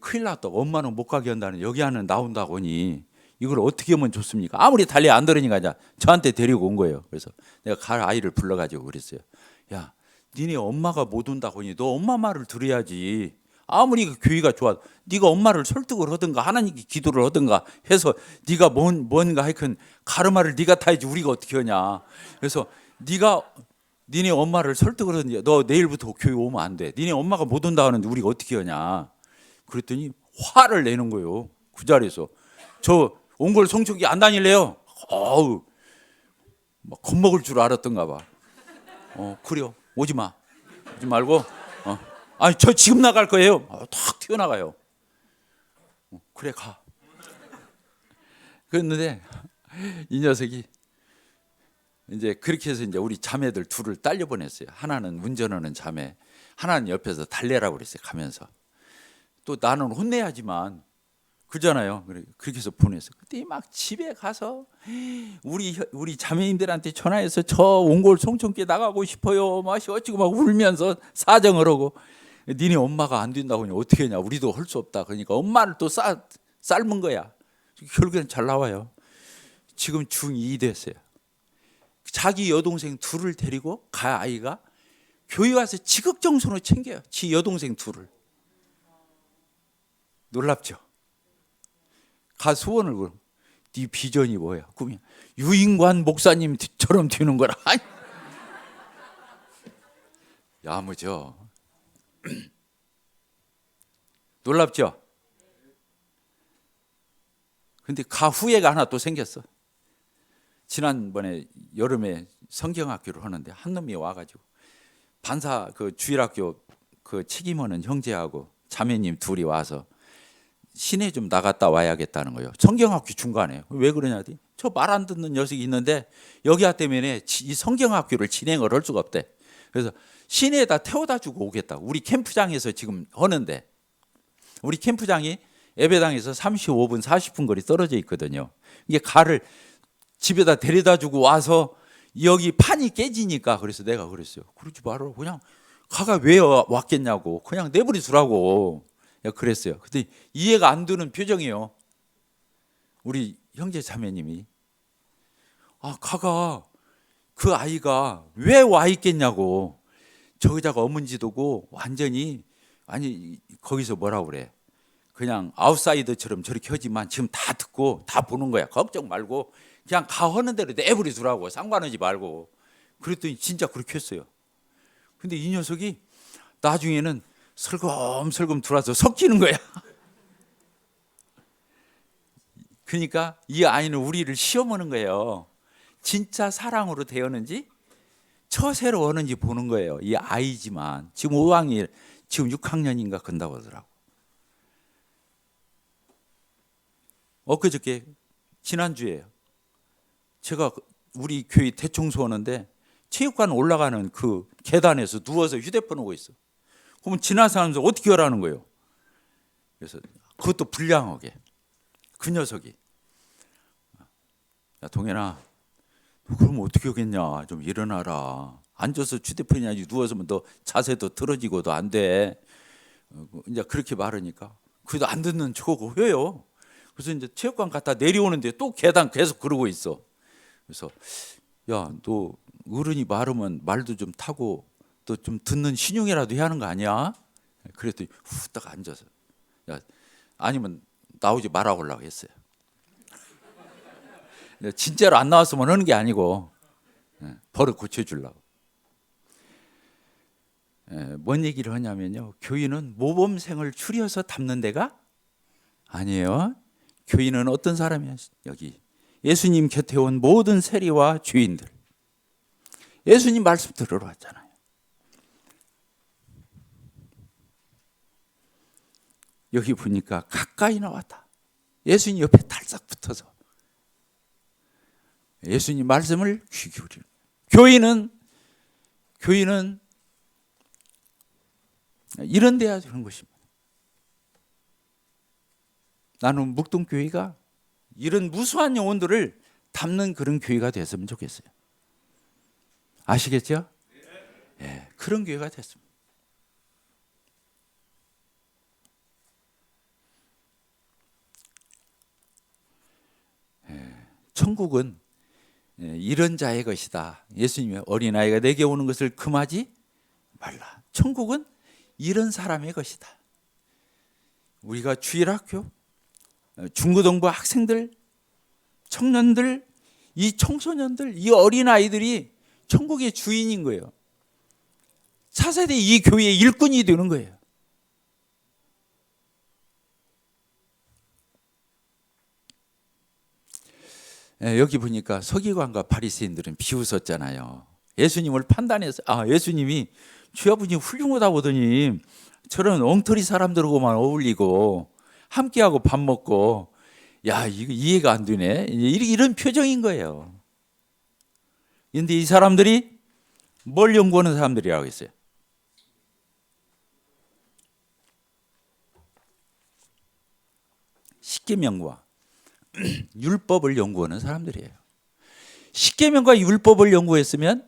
큰일 났다. 엄마는 못 가게 한다는 여기 안은 나온다고 하니 이걸 어떻게 하면 좋습니까? 아무리 달리 안 들으니까 이제 저한테 데리고 온 거예요. 그래서 내가 갈 아이를 불러가지고 그랬어요. 야, 니네 엄마가 못 온다고 하니 너 엄마 말을 들어야지. 아무리 그 교회가 좋아, 네가 엄마를 설득을 하든가 하나님께 기도를 하든가 해서 네가 뭔가 하여튼 가르마를 네가 타야지 우리가 어떻게 하냐. 그래서 니네 엄마를 설득을 하든지 너 내일부터 교회 오면 안 돼. 니네 엄마가 못 온다 하는데 우리가 어떻게 하냐. 그랬더니 화를 내는 거예요. 그 자리에서. 저 옹골 송충기 안 다닐래요? 막 겁먹을 줄 알았던가 봐. 그래요. 오지 말고. 아니 저 지금 나갈 거예요. 탁 튀어나가요. 그래 가. 그랬는데 이 녀석이 이제 그렇게 해서 이제 우리 자매들 둘을 딸려 보냈어요. 하나는 운전하는 자매, 하나는 옆에서 달래라고 그랬어요. 가면서 또 나는 혼내야지만 그잖아요. 그렇게 해서 보냈어. 그때 막 집에 가서 우리 자매님들한테 전화해서 저 옹골 송천께 나가고 싶어요. 막 어찌고 막 울면서 사정을 하고 니네 엄마가 안 된다고 하니 어떻게 하냐. 우리도 할 수 없다. 그러니까 엄마를 또 삶은 거야. 결국엔 잘 나와요. 지금 중2 됐어요. 자기 여동생 둘을 데리고 아이가 교회 와서 지극정성으로 챙겨요. 지 여동생 둘을. 놀랍죠? 가 소원을 물어. 네 비전이 뭐야? 꿈이야. 유인관 목사님처럼 되는 거라. 야무져. 놀랍죠? 근데 후회가 하나 또 생겼어. 지난번에 여름에 성경학교를 하는데 한 놈이 와가지고 반사 그 주일학교 그 책임하는 형제하고 자매님 둘이 와서 시내 좀 나갔다 와야겠다는 거예요. 성경학교 중간에. 왜 그러냐? 저 말 안 듣는 녀석이 있는데 여기 때문에 이 성경학교를 진행을 할 수가 없대. 그래서 시내에다 태워다 주고 오겠다. 우리 캠프장에서 지금 하는데 우리 캠프장이 예배당에서 35분 40분 거리 떨어져 있거든요. 이게 가를 집에다 데려다 주고 와서 여기 판이 깨지니까 그래서 내가 그랬어요. 그러지 말아라. 그냥 가가 왜 왔겠냐고. 그냥 내버려 두라고. 그랬어요. 근데 이해가 안 되는 표정이에요. 우리 형제 자매님이. 가가 그 아이가 왜 와 있겠냐고. 저 여자가 어문지도고 완전히 거기서 뭐라고 그래. 그냥 아웃사이더처럼 저렇게 하지만 지금 다 듣고 다 보는 거야. 걱정 말고 그냥 가 하는 대로 내버려 두라고. 상관하지 말고. 그랬더니 진짜 그렇게 했어요. 근데 이 녀석이 나중에는 슬금슬금 들어와서 섞이는 거야. 그러니까 이 아이는 우리를 시험하는 거예요. 진짜 사랑으로 되었는지 처세로 오는지 보는 거예요. 이 아이지만 지금 5학년, 지금 6학년인가 건다고 하더라고. 엊그저께 지난주에요. 제가 우리 교회 대청소 하는데 체육관 올라가는 그 계단에서 누워서 휴대폰 보고 있어. 그러면 지나가는 사람들 어떻게 하라는 거예요? 그래서 그것도 불량하게 그 녀석이, 야 동현아, 너 그러면 어떻게 하겠냐? 좀 일어나라. 앉아서 휴대폰이야지 누워서면 너 자세도 틀어지고도 안 돼. 이제 그렇게 말하니까 그래도 안 듣는 척하고 해요. 그래서 이제 체육관 갔다 내려오는데 또 계단 계속 그러고 있어. 그래서 야, 너 어른이 말하면 말도 좀 타고 또 좀 듣는 신용이라도 해야 하는 거 아니야? 그랬더니 후딱 앉아서, 야, 아니면 나오지 말아보려고 했어요. 진짜로 안 나왔으면 하는 게 아니고 버릇 고쳐주려고. 뭔 얘기를 하냐면요, 교인은 모범생을 추려서 담는 데가 아니에요. 교인은 어떤 사람이야? 여기 예수님 곁에 온 모든 세리와 죄인들, 예수님 말씀 들으러 왔잖아요. 여기 보니까 가까이 나왔다. 예수님 옆에 달싹 붙어서 예수님 말씀을 귀 기울이는. 교인은 이런 데야 그런 것입니다. 나는 묵동교회가 이런 무수한 영혼들을 담는 그런 교회가 됐으면 좋겠어요. 아시겠죠? 예, 그런 교회가 됐습니다. 천국은 이런 자의 것이다. 예수님이 어린아이가 내게 오는 것을 금하지 말라. 천국은 이런 사람의 것이다. 우리가 주일학교, 중고등부 학생들, 청년들, 이 청소년들, 이 어린아이들이 천국의 주인인 거예요. 차세대 이 교회의 일꾼이 되는 거예요. 여기 보니까 서기관과 바리새인들은 비웃었잖아요. 예수님을 판단해서, 예수님이 주여분이 훌륭하다 보더니 저런 엉터리 사람들하고만 어울리고 함께하고 밥 먹고, 야, 이거 이해가 안 되네, 이런 표정인 거예요. 그런데 이 사람들이 뭘 연구하는 사람들이라고 했어요? 십계명과 율법을 연구하는 사람들이에요. 십계명과 율법을 연구했으면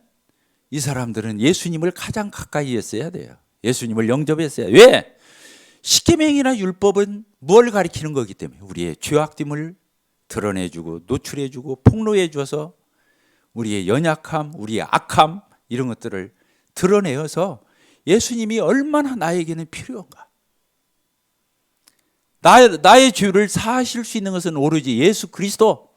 이 사람들은 예수님을 가장 가까이 했어야 돼요. 예수님을 영접했어야. 왜? 십계명이나 율법은 뭘 가리키는 거기 때문에 우리의 죄악됨을 드러내주고 노출해주고 폭로해줘서 우리의 연약함, 우리의 악함, 이런 것들을 드러내어서 예수님이 얼마나 나에게는 필요한가, 나의 죄를 사하실 수 있는 것은 오로지 예수 그리스도,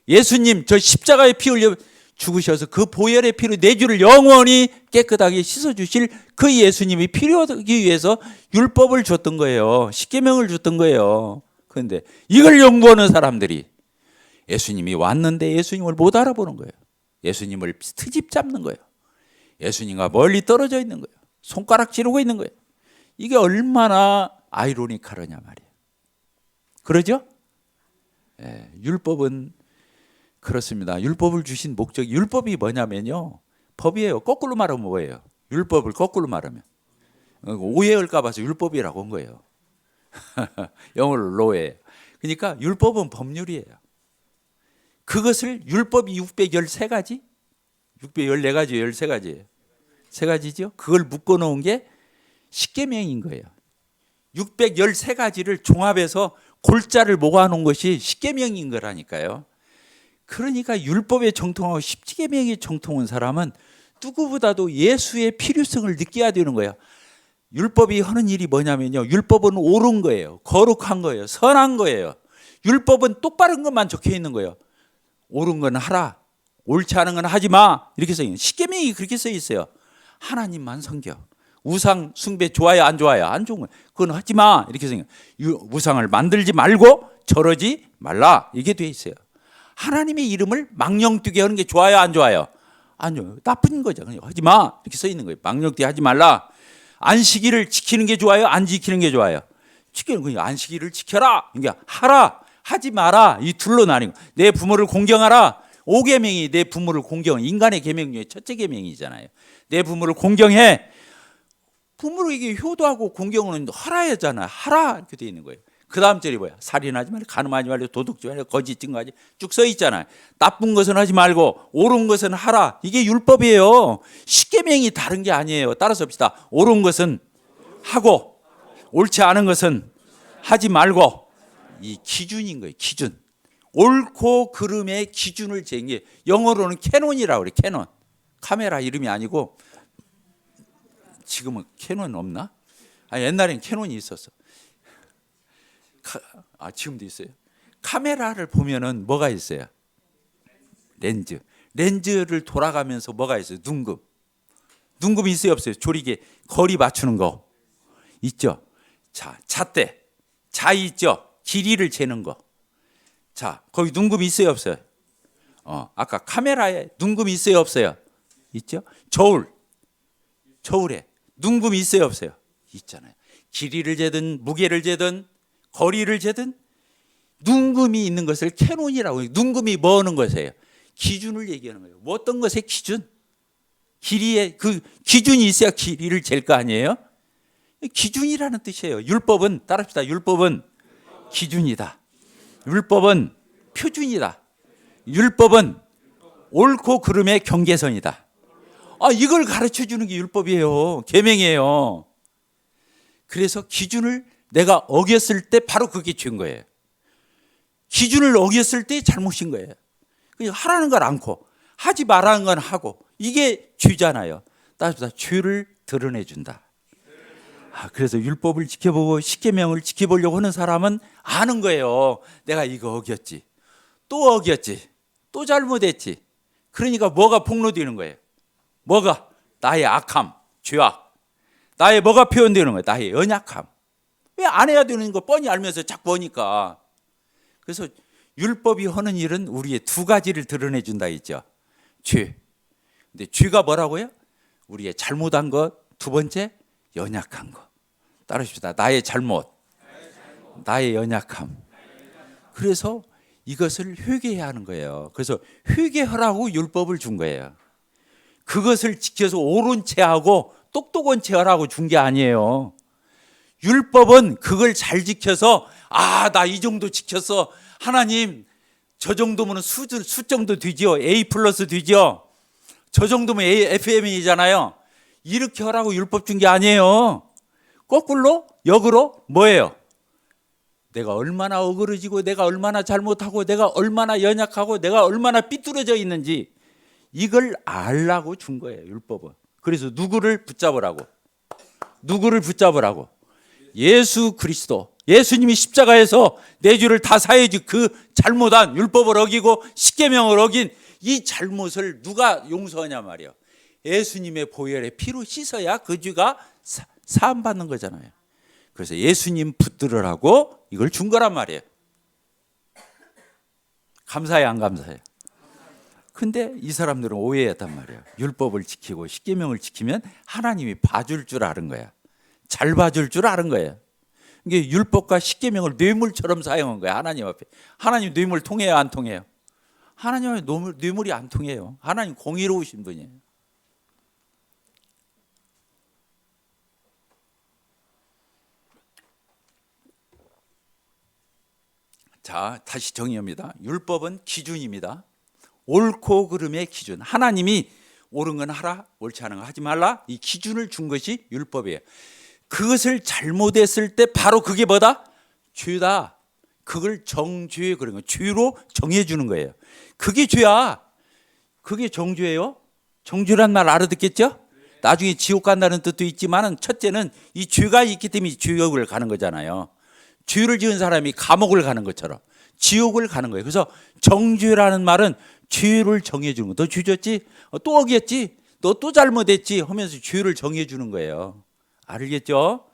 예수님 저 십자가에 피 흘려 죽으셔서 그 보혈의 피로 내 죄를 영원히 깨끗하게 씻어주실 그 예수님이 필요하기 위해서 율법을 줬던 거예요. 십계명을 줬던 거예요. 그런데 이걸 연구하는 사람들이 예수님이 왔는데 예수님을 못 알아보는 거예요. 예수님을 트집 잡는 거예요. 예수님과 멀리 떨어져 있는 거예요. 손가락 지르고 있는 거예요. 이게 얼마나 아이러니컬하냐 말이에요. 그러죠? 율법은 그렇습니다. 율법을 주신 목적이, 율법이 뭐냐면요, 법이에요. 거꾸로 말하면 뭐예요? 율법을 거꾸로 말하면 오해할까 봐서 율법이라고 한 거예요. 영어로 law예요. 그러니까 율법은 법률이에요. 그것을 율법이 613가지? 614가지, 13가지예요. 3가지죠? 그걸 묶어놓은 게 십계명인 거예요. 613가지를 종합해서 골자를 모아놓은 것이 십계명인 거라니까요. 그러니까 율법에 정통하고 십계명에 정통한 사람은 누구보다도 예수의 필요성을 느껴야 되는 거예요. 율법이 하는 일이 뭐냐면요, 율법은 옳은 거예요. 거룩한 거예요. 선한 거예요. 율법은 똑바른 것만 적혀 있는 거예요. 옳은 건 하라, 옳지 않은 건 하지 마, 이렇게 써 있어요. 십계명이 그렇게 써 있어요. 하나님만 섬겨. 우상 숭배 좋아요, 안 좋아요? 안 좋은 거예요. 그건 하지 마. 이렇게 생각. 우상을 만들지 말고 저러지 말라. 이게 돼 있어요. 하나님의 이름을 망령되게 하는 게 좋아요, 안 좋아요? 안 좋아요. 나쁜 거죠. 그냥 하지 마. 이렇게 써 있는 거예요. 망령되게 하지 말라. 안식일을 지키는 게 좋아요, 안 지키는 게 좋아요? 지키는 거예요. 안식일을 지켜라. 그러니까 하라. 하지 마라. 이 둘로 나뉘고. 내 부모를 공경하라. 5계명이 내 부모를 공경. 인간의 계명 중에 첫째 계명이잖아요. 내 부모를 공경해. 부모에게 효도하고 공경은 하라 하잖아요. 하라 이렇게 돼 있는 거예요. 그 다음 절이 뭐야? 살인하지 말고, 간음하지 말고, 도둑질 말고, 거짓 증거하지 쭉 써 있잖아요. 나쁜 것은 하지 말고 옳은 것은 하라. 이게 율법이에요. 십계명이 다른 게 아니에요. 따라서 봅시다. 옳은 것은 하고 옳지 않은 것은 하지 말고. 이 기준인 거예요. 기준. 옳고 그름의 기준을 재는 게 영어로는 캐논이라고 그래. 캐논. 카메라 이름이 아니고, 지금은 캐논 없나? 옛날엔 캐논이 있었어. 지금도 있어요. 카메라를 보면은 뭐가 있어요? 렌즈. 렌즈를 돌아가면서 뭐가 있어요? 눈금. 눈금이 있어요, 없어요? 조리개 거리 맞추는 거 있죠. 자, 잣대. 자이 있죠. 길이를 재는 거. 자, 거기 눈금이 있어요, 없어요? 아까 카메라에 눈금이 있어요, 없어요? 있죠. 저울에 눈금이 있어요, 없어요? 있잖아요. 길이를 재든 무게를 재든 거리를 재든 눈금이 있는 것을 캐논이라고 해요. 눈금이 뭐 하는 것이에요? 기준을 얘기하는 거예요. 뭐 어떤 것의 기준? 길이에 그 기준이 있어야 길이를 잴 거 아니에요? 기준이라는 뜻이에요. 율법은, 따라합시다. 율법은 기준이다. 율법은 표준이다. 율법은 옳고 그름의 경계선이다. 이걸 가르쳐 주는 게 율법이에요. 계명이에요. 그래서 기준을 내가 어겼을 때 바로 그게 죄인 거예요. 기준을 어겼을 때 잘못인 거예요. 그냥 하라는 걸 않고 하지 말라는 건 하고, 이게 죄잖아요. 따라서 죄를 드러내 준다. 그래서 율법을 지켜보고 십계명을 지켜보려고 하는 사람은 아는 거예요. 내가 이거 어겼지, 또 어겼지, 또 잘못했지. 그러니까 뭐가 폭로되는 거예요? 뭐가? 나의 악함, 죄악. 나의 뭐가 표현되는 거예요? 나의 연약함. 왜 안 해야 되는 거 뻔히 알면서 자꾸 하니까. 그래서 율법이 하는 일은 우리의 두 가지를 드러내 준다 했죠. 죄. 근데 죄가 뭐라고요? 우리의 잘못한 것. 두 번째, 연약한 것. 따르십시다. 나의 잘못, 나의 연약함. 그래서 이것을 회개해야 하는 거예요. 그래서 회개하라고 율법을 준 거예요. 그것을 지켜서 옳은 채 하고 똑똑한 채 하라고 준 게 아니에요. 율법은 그걸 잘 지켜서, 나 이 정도 지켰어. 하나님, 저 정도면 수 정도 되죠. A 플러스 되죠. 저 정도면 FM이잖아요. 이렇게 하라고 율법 준 게 아니에요. 거꾸로, 역으로 뭐예요? 내가 얼마나 어그러지고, 내가 얼마나 잘못하고, 내가 얼마나 연약하고, 내가 얼마나 삐뚤어져 있는지 이걸 알라고 준 거예요, 율법은. 그래서 누구를 붙잡으라고? 예수 그리스도. 예수님이 십자가에서 내 죄를 다 사해주 그 잘못한 율법을 어기고 십계명을 어긴 이 잘못을 누가 용서하냐 말이에요. 예수님의 보혈의 피로 씻어야 그 죄가 사함 받는 거잖아요. 그래서 예수님 붙들으라고 이걸 준 거란 말이에요. 감사해요, 안 감사해요? 근데 이 사람들은 오해했단 말이에요. 율법을 지키고 십계명을 지키면 하나님이 봐줄 줄 아는 거야. 잘 봐줄 줄 아는 거예요. 이게 율법과 십계명을 뇌물처럼 사용한 거야, 하나님 앞에. 하나님 뇌물 통해요, 안 통해요? 하나님의 뇌물이 안 통해요. 하나님 공의로우신 분이에요. 자, 다시 정의합니다. 율법은 기준입니다. 옳고 그름의 기준. 하나님이 옳은 건 하라, 옳지 않은 건 하지 말라. 이 기준을 준 것이 율법이에요. 그것을 잘못했을 때 바로 그게 뭐다? 죄다. 그걸 정죄, 그런 거 죄로 정해주는 거예요. 그게 죄야. 그게 정죄예요. 정죄란 말 알아듣겠죠? 나중에 지옥 간다는 뜻도 있지만은 첫째는 이 죄가 있기 때문에 지옥을 가는 거잖아요. 죄를 지은 사람이 감옥을 가는 것처럼 지옥을 가는 거예요. 그래서 정죄라는 말은 죄를 정해주는 거. 너 죄 졌지? 또 어겼지? 너 또 잘못했지 하면서 죄를 정해주는 거예요. 알겠죠?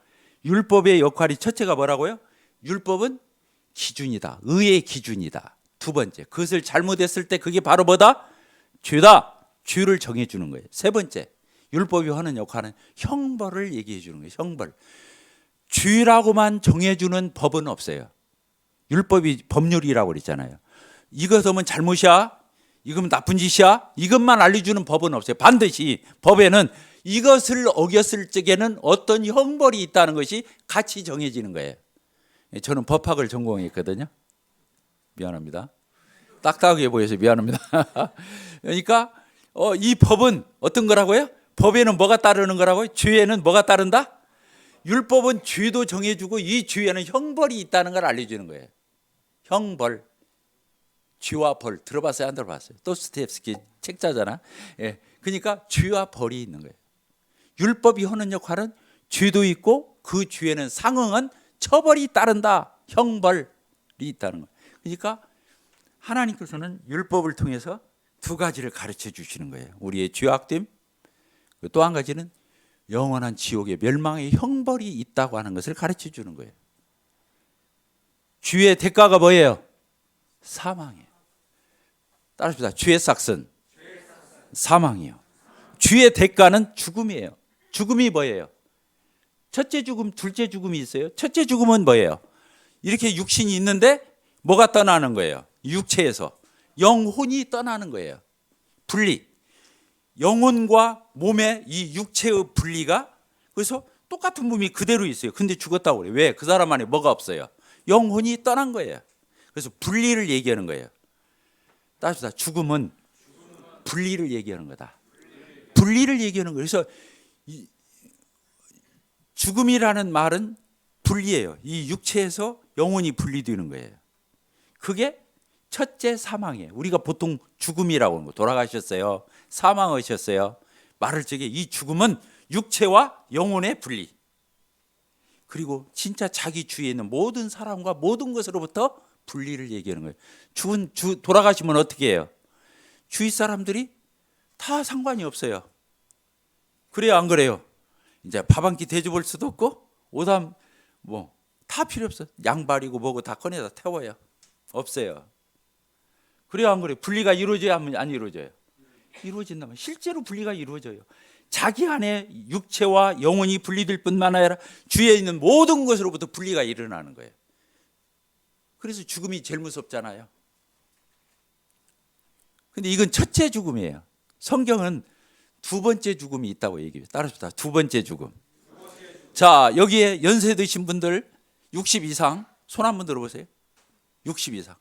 율법의 역할이 첫째가 뭐라고요? 율법은 기준이다. 의의 기준이다. 두 번째, 그것을 잘못했을 때 그게 바로 뭐다? 죄다. 죄를 정해주는 거예요. 세 번째, 율법이 하는 역할은 형벌을 얘기해 주는 거예요. 형벌. 죄라고만 정해주는 법은 없어요. 율법이 법률이라고 그랬잖아요. 이것 하면 잘못이야, 이거면 나쁜 짓이야, 이것만 알려주는 법은 없어요. 반드시 법에는 이것을 어겼을 적에는 어떤 형벌이 있다는 것이 같이 정해지는 거예요. 저는 법학을 전공했거든요. 미안합니다. 딱딱하게 보여서 미안합니다. 그러니까 이 법은 어떤 거라고요? 법에는 뭐가 따르는 거라고요? 죄에는 뭐가 따른다? 율법은 죄도 정해주고 이 죄에는 형벌이 있다는 걸 알려주는 거예요. 형벌, 죄와 벌. 들어봤어요? 안 들어봤어요? 도스토옙스키 책자잖아. 예. 그러니까 죄와 벌이 있는 거예요. 율법이 하는 역할은 죄도 있고 그 죄에는 상응한 처벌이 따른다. 형벌이 있다는 거예요. 그러니까 하나님께서는 율법을 통해서 두 가지를 가르쳐 주시는 거예요. 우리의 죄악됨, 또 한 가지는 영원한 지옥의 멸망의 형벌이 있다고 하는 것을 가르쳐 주는 거예요. 죄의 대가가 뭐예요? 사망이에요. 따라합시다. 죄의 삭은 사망이요. 죄의 대가는 죽음이에요. 죽음이 뭐예요? 첫째 죽음, 둘째 죽음이 있어요. 첫째 죽음은 뭐예요? 이렇게 육신이 있는데 뭐가 떠나는 거예요? 육체에서 영혼이 떠나는 거예요. 분리. 영혼과 몸의 이 육체의 분리가, 그래서 똑같은 몸이 그대로 있어요. 근데 죽었다고 그래요. 왜? 그 사람 안에 뭐가 없어요? 영혼이 떠난 거예요. 그래서 분리를 얘기하는 거예요. 따라서 죽음은 분리를 얘기하는 거다. 분리를 얘기하는 거예요. 그래서 죽음이라는 말은 분리예요. 이 육체에서 영혼이 분리되는 거예요. 그게 첫째 사망이에요. 우리가 보통 죽음이라고 하는 거, 돌아가셨어요, 사망하셨어요, 말할 적에 이 죽음은 육체와 영혼의 분리. 그리고 진짜 자기 주위에 있는 모든 사람과 모든 것으로부터 분리를 얘기하는 거예요. 돌아가시면 어떻게 해요? 주위 사람들이 다 상관이 없어요. 그래요, 안 그래요? 이제 밥 한 끼 대접할 수도 없고 오담 뭐 다 필요 없어. 양발이고 뭐고 다 꺼내다 태워요. 없어요. 그래요, 안 그래요? 분리가 이루어져야 하면 안 이루어져요? 이루어진다면 실제로 분리가 이루어져요. 자기 안에 육체와 영혼이 분리될 뿐만 아니라 주위에 있는 모든 것으로부터 분리가 일어나는 거예요. 그래서 죽음이 제일 무섭잖아요. 근데 이건 첫째 죽음이에요. 성경은 두 번째 죽음이 있다고 얘기해요. 따라합시다. 두 번째 죽음. 자, 여기에 연세 드신 분들 60 이상 손 한번 들어보세요. 60 이상.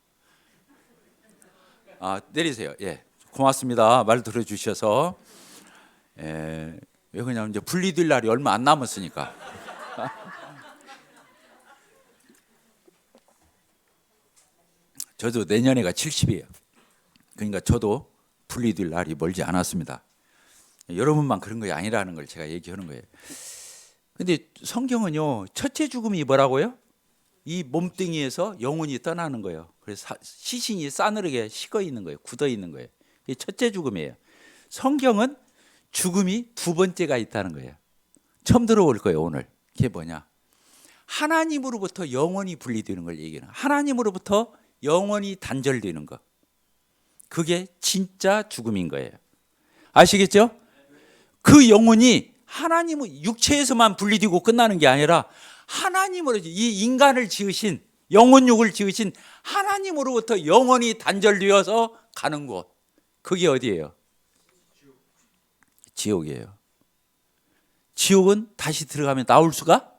내리세요. 예, 고맙습니다. 말 들어주셔서. 왜 그냥 이제 분리될 날이 얼마 안 남았으니까. 저도 내년에가 70이에요. 그러니까 저도 분리될 날이 멀지 않았습니다. 여러분만 그런 게 아니라는 걸 제가 얘기하는 거예요. 근데 성경은요, 첫째 죽음이 뭐라고요? 이 몸뚱이에서 영혼이 떠나는 거예요. 그래서 시신이 싸늘하게 식어 있는 거예요. 굳어 있는 거예요. 이게 첫째 죽음이에요. 성경은 죽음이 두 번째가 있다는 거예요. 처음 들어올 거예요, 오늘. 그게 뭐냐? 하나님으로부터 영혼이 분리되는 걸 얘기하는 거예요. 하나님으로부터 영혼이 단절되는 거. 그게 진짜 죽음인 거예요. 아시겠죠? 그 영혼이 하나님의 육체에서만 분리되고 끝나는 게 아니라 하나님으로, 이 인간을 지으신, 영혼육을 지으신 하나님으로부터 영혼이 단절되어서 가는 곳. 그게 어디예요? 지옥이에요. 지옥은 다시 들어가면 나올 수가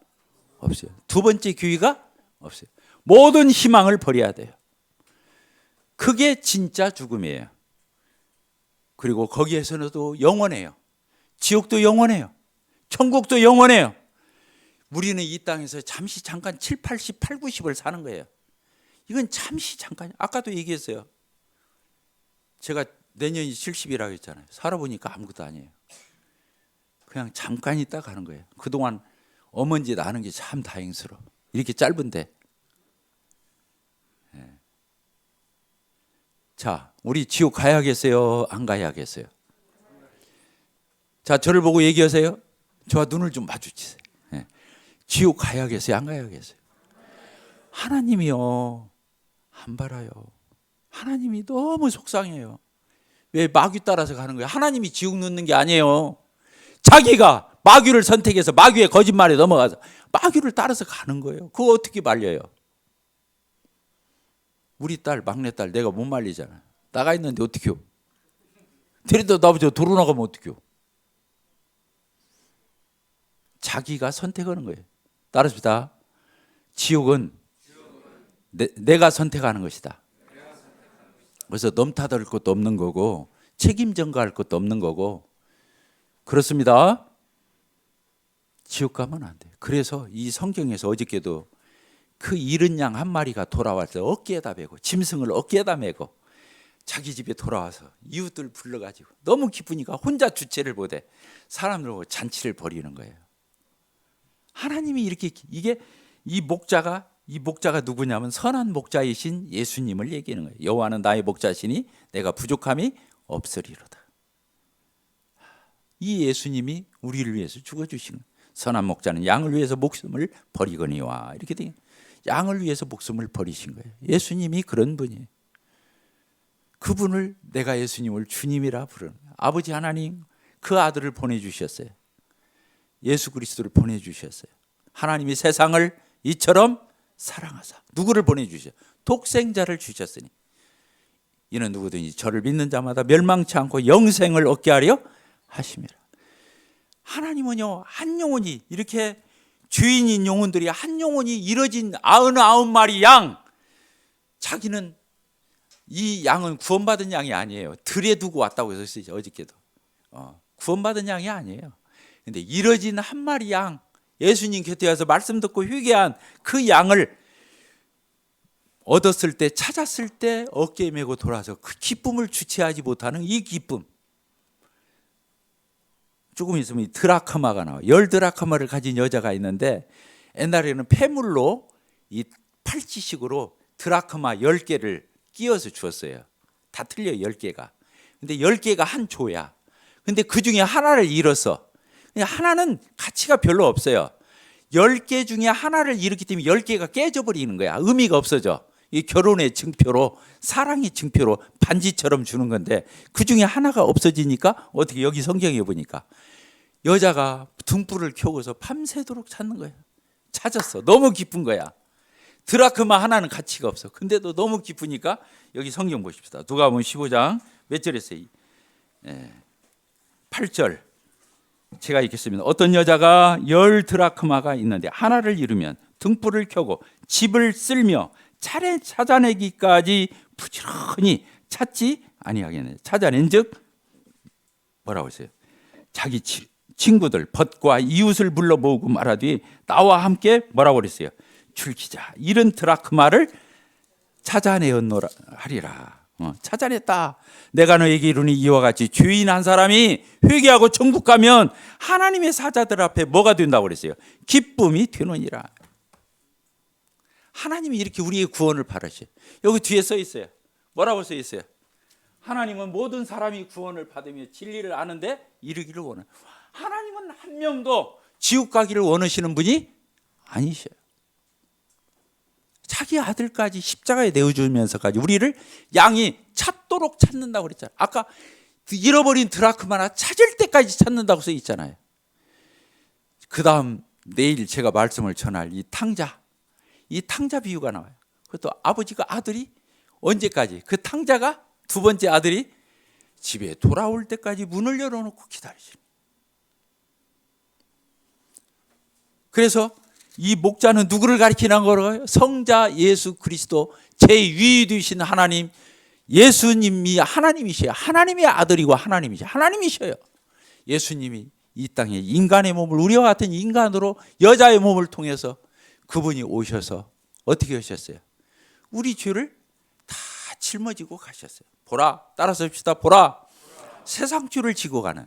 없어요. 두 번째 기회가 없어요. 모든 희망을 버려야 돼요. 그게 진짜 죽음이에요. 그리고 거기에서도 영원해요. 지옥도 영원해요. 천국도 영원해요. 우리는 이 땅에서 잠시 잠깐 7, 80, 8, 90을 사는 거예요. 이건 잠시 잠깐. 아까도 얘기했어요. 제가 내년이 70이라고 했잖아요. 살아보니까 아무것도 아니에요. 그냥 잠깐 있다 가는 거예요. 그동안 엄한 짓 안 한 게 참 다행스러워. 이렇게 짧은데. 자, 우리 지옥 가야겠어요? 안 가야겠어요? 자, 저를 보고 얘기하세요. 저와 눈을 좀 마주치세요. 예. 지옥 가야겠어요? 안 가야겠어요? 하나님이요, 안 바라요. 하나님이 너무 속상해요. 왜 마귀 따라서 가는 거예요? 하나님이 지옥 넣는 게 아니에요. 자기가 마귀를 선택해서 마귀의 거짓말에 넘어가서 마귀를 따라서 가는 거예요. 그거 어떻게 말려요? 우리 딸, 막내딸 내가 못 말리잖아. 나가 있는데 어떻게 해요? 데리다 나보자 도로 나가면 어떻게 해요? 자기가 선택하는 거예요. 따라합시다. 지옥은 내가 선택하는 것이다. 그래서 넘타들 것도 없는 거고 책임 전가할 것도 없는 거고 그렇습니다. 지옥 가면 안 돼. 그래서 이 성경에서 어저께도 그 잃은 양 한 마리가 돌아와서 어깨에다 메고 짐승을 어깨에다 메고 자기 집에 돌아와서 이웃들 불러가지고 너무 기쁘니까 혼자 주체를 못해 사람들 보고 잔치를 벌이는 거예요. 하나님이 이렇게 이 목자가 누구냐면 선한 목자이신 예수님을 얘기하는 거예요. 여호와는 나의 목자시니 내가 부족함이 없으리로다. 이 예수님이 우리를 위해서 죽어주신 거예요. 선한 목자는 양을 위해서 목숨을 버리거니와 이렇게 돼. 양을 위해서 목숨을 버리신 거예요. 예수님이 그런 분이에요. 그분을 내가 예수님을 주님이라 부르는 거예요. 아버지 하나님 그 아들을 보내주셨어요. 예수 그리스도를 보내주셨어요. 하나님이 세상을 이처럼 사랑하사 누구를 보내주셨어요? 독생자를 주셨으니 이는 누구든지 저를 믿는 자마다 멸망치 않고 영생을 얻게 하려 하심이라. 하나님은요 한 영혼이 이렇게 주인인 영혼들이 한 영혼이 이뤄진 99마리 양 자기는 이 양은 구원받은 양이 아니에요. 들에 두고 왔다고 해서 쓰죠. 어저께도 구원받은 양이 아니에요. 근데 이뤄진 한 마리 양 예수님 곁에 와서 말씀 듣고 회개한 그 양을 얻었을 때 찾았을 때 어깨에 메고 돌아서 그 기쁨을 주체하지 못하는 이 기쁨. 조금 있으면 드라크마가 나와요. 10드라크마를 가진 여자가 있는데 옛날에는 폐물로 이 팔찌식으로 드라크마 10개를 끼워서 주었어요. 다 틀려요 10개가. 근데 10개가 한 조야. 근데 그 중에 하나를 잃었어. 하나는 가치가 별로 없어요. 10개 중에 하나를 잃었기 때문에 10개가 깨져버리는 거야. 의미가 없어져. 이 결혼의 증표로 사랑의 증표로 반지처럼 주는 건데 그 중에 하나가 없어지니까 어떻게 여기 성경에 보니까 여자가 등불을 켜고서 밤새도록 찾는 거야. 찾았어. 너무 기쁜 거야. 드라크마 하나는 가치가 없어. 근데도 너무 기쁘니까 여기 성경 보십시다. 누가복음 15장 몇 절에서 8절 제가 읽겠습니다. 어떤 여자가 10드라크마가 있는데 하나를 잃으면 등불을 켜고 집을 쓸며 차례 찾아내기까지 부지런히 찾지 아니하겠네. 찾아낸즉 뭐라고 했어요? 자기 친구들 벗과 이웃을 불러 모으고 말하되 나와 함께 뭐라고 그랬어요? 줄기자 잃은 드라크마를 찾아내었노라 하리라. 찾아냈다. 내가 너에게 이르니 이와 같이 죄인 한 사람이 회개하고 천국 가면 하나님의 사자들 앞에 뭐가 된다고 그랬어요? 기쁨이 되느니라. 하나님이 이렇게 우리의 구원을 바라셔요. 여기 뒤에 써 있어요. 뭐라고 써 있어요? 하나님은 모든 사람이 구원을 받으며 진리를 아는데 이르기를 원해요. 하나님은 한 명도 지옥 가기를 원하시는 분이 아니셔요. 자기 아들까지 십자가에 내어주면서까지 우리를 양이 찾도록 찾는다고 그랬잖아요. 아까 잃어버린 드라크마나 찾을 때까지 찾는다고 써 있잖아요. 그 다음 내일 제가 말씀을 전할 이 탕자 비유가 나와요. 그것도 아버지가 아들이 언제까지 그 탕자가 두 번째 아들이 집에 돌아올 때까지 문을 열어놓고 기다리십니다. 그래서 이 목자는 누구를 가리키는 거예요? 성자 예수 그리스도 제2위 되신 하나님 예수님이 하나님이셔요. 하나님의 아들이고 하나님이셔요. 예수님이 이 땅에 인간의 몸을 우리와 같은 인간으로 여자의 몸을 통해서 그분이 오셔서 어떻게 하셨어요? 우리 죄를 다 짊어지고 가셨어요. 보라, 따라서 합시다. 보라, 세상 죄를 지고 가는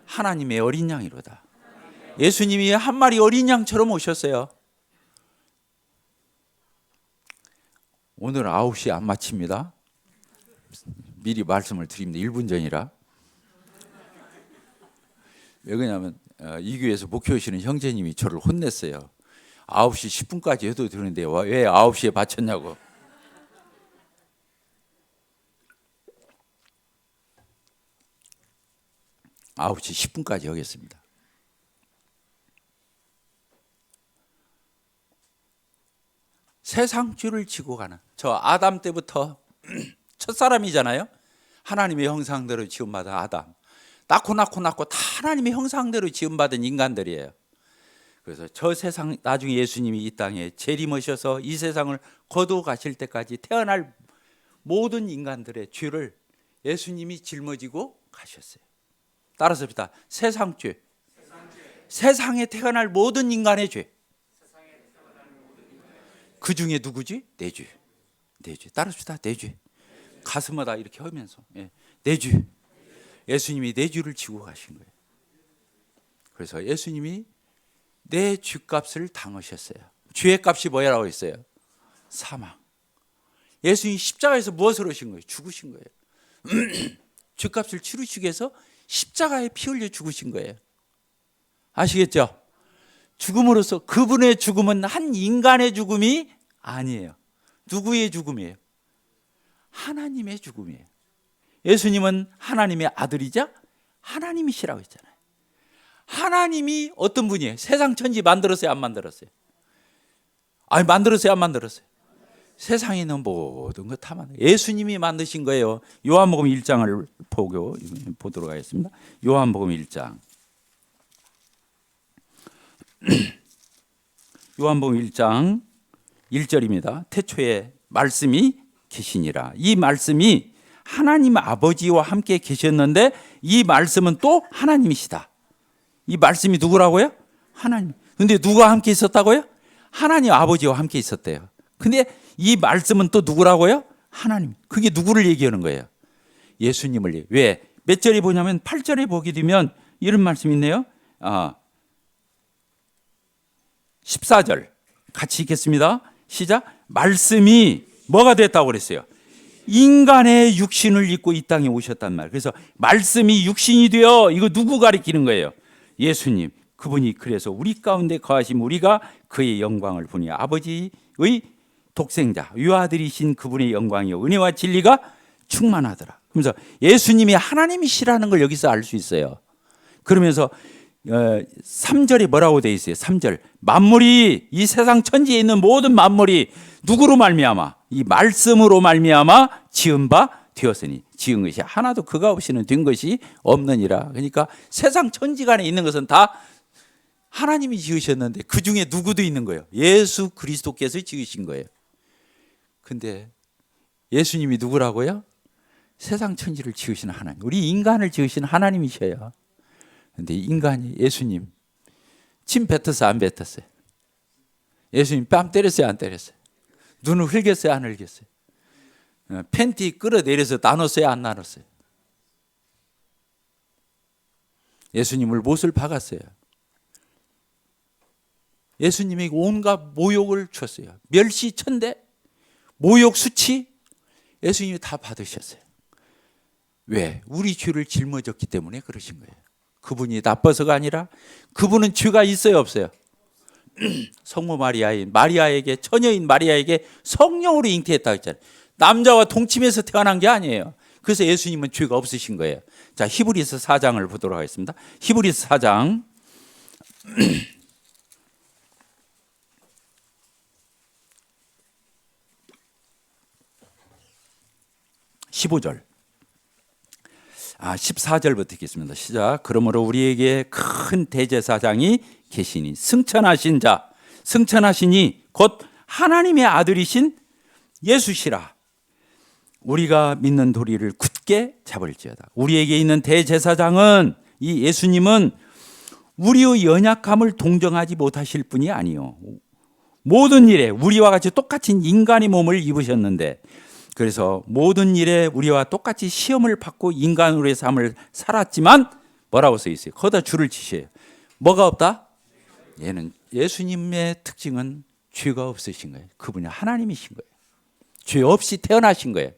하나님의 어린 양이로다. 예수님이 한 마리 어린 양처럼 오셨어요. 오늘 9시에 안 마칩니다. 미리 말씀을 드립니다. 1분 전이라. 왜 그러냐면 이 교회에서 목회하시는 형제님이 저를 혼냈어요. 9시 10분까지 해도 되는데 왜 9시에 바쳤냐고. 아홉 시 10분까지 하겠습니다. 세상주를 지고 가는 저 아담 때부터 첫사람이잖아요. 하나님의 형상대로 지음받은 아담. 낳고 다 하나님의 형상대로 지음받은 인간들이에요. 그래서 저 세상 나중에 예수님이 이 땅에 재림하셔서 이 세상을 거두어 가실 때까지 태어날 모든 인간들의 죄를 예수님이 짊어지고 가셨어요. 따라서 봅시다. 세상죄. 세상에 태어날 모든 인간의 죄. 그 중에 누구지? 내 죄. 내 죄. 따라합시다. 내 죄. 가슴마다 이렇게 하면서 내 죄. 예수님이 내 죄를 지고 가신 거예요. 그래서 예수님이 내 죄값을 당하셨어요. 죄의 값이 뭐라고 했어요? 사망. 예수님이 십자가에서 무엇을 하신 거예요? 죽으신 거예요. 죄값을 치르시기 위해서 십자가에 피 흘려 죽으신 거예요. 아시겠죠? 죽음으로써 그분의 죽음은 한 인간의 죽음이 아니에요. 누구의 죽음이에요? 하나님의 죽음이에요. 예수님은 하나님의 아들이자 하나님이시라고 했잖아요. 하나님이 어떤 분이에요? 세상 천지 만들었어요? 안 만들었어요? 아니 만들었어요? 안 만들었어요? 세상에 있는 모든 것 다 만들었어요. 예수님이 만드신 거예요. 요한복음 1장을 보도록 하겠습니다. 요한복음 1장. 요한복음 1장 1절입니다. 태초에 말씀이 계시니라. 이 말씀이 하나님 아버지와 함께 계셨는데 이 말씀은 또 하나님이시다. 이 말씀이 누구라고요? 하나님. 근데 누가 함께 있었다고요? 하나님 아버지와 함께 있었대요. 근데 이 말씀은 또 누구라고요? 하나님. 그게 누구를 얘기하는 거예요? 예수님을. 왜? 몇 절에 보냐면 8절에 보게 되면 이런 말씀이 있네요. 14절 같이 읽겠습니다. 시작. 말씀이 뭐가 됐다고 그랬어요? 인간의 육신을 입고 이 땅에 오셨단 말이에요. 그래서 말씀이 육신이 되어 이거 누구 가리키는 거예요? 예수님. 그분이 그래서 우리 가운데 거하심 우리가 그의 영광을 보니 아버지의 독생자 유아들이신 그분의 영광이요 은혜와 진리가 충만하더라. 그러면서 예수님이 하나님이시라는 걸 여기서 알 수 있어요. 그러면서 3절에 뭐라고 되어 있어요? 3절. 만물이 이 세상 천지에 있는 모든 만물이 누구로 말미암아? 이 말씀으로 말미암아 지은 바 되었으니 지은 것이 하나도 그가 없이는 된 것이 없느니라. 그러니까 세상 천지간에 있는 것은 다 하나님이 지으셨는데 그 중에 누구도 있는 거예요. 예수 그리스도께서 지으신 거예요. 근데 예수님이 누구라고요? 세상 천지를 지으신 하나님. 우리 인간을 지으신 하나님이셔요. 근데 인간이 예수님 침 뱉었어요? 안 뱉었어요? 예수님 뺨 때렸어요? 안 때렸어요? 눈을 흘겼어요? 안 흘겼어요? 팬티 끌어내려서 나눴어요? 안 나눴어요? 예수님을 못을 박았어요. 예수님에게 온갖 모욕을 줬어요. 멸시, 천대, 모욕, 수치 예수님이 다 받으셨어요. 왜? 우리 죄를 짊어졌기 때문에 그러신 거예요. 그분이 나빠서가 아니라 그분은 죄가 있어요 없어요? 성모 마리아인 마리아에게 처녀인 마리아에게 성령으로 잉태했다고 했잖아요. 남자와 동침해서 태어난 게 아니에요. 그래서 예수님은 죄가 없으신 거예요. 자, 히브리서 4장을 보도록 하겠습니다. 히브리서 4장 15절 14절부터 읽겠습니다. 시작. 그러므로 우리에게 큰 대제사장이 계시니 승천하신 자 승천하시니 곧 하나님의 아들이신 예수시라. 우리가 믿는 도리를 굳게 잡을지어다. 우리에게 있는 대제사장은 이 예수님은 우리의 연약함을 동정하지 못하실 분이 아니요 모든 일에 우리와 같이 똑같은 인간의 몸을 입으셨는데 그래서 모든 일에 우리와 똑같이 시험을 받고 인간으로의 삶을 살았지만 뭐라고 써 있어요? 거기다 줄을 치셔요. 뭐가 없다? 얘는 예수님의 특징은 죄가 없으신 거예요. 그분이 하나님이신 거예요. 죄 없이 태어나신 거예요.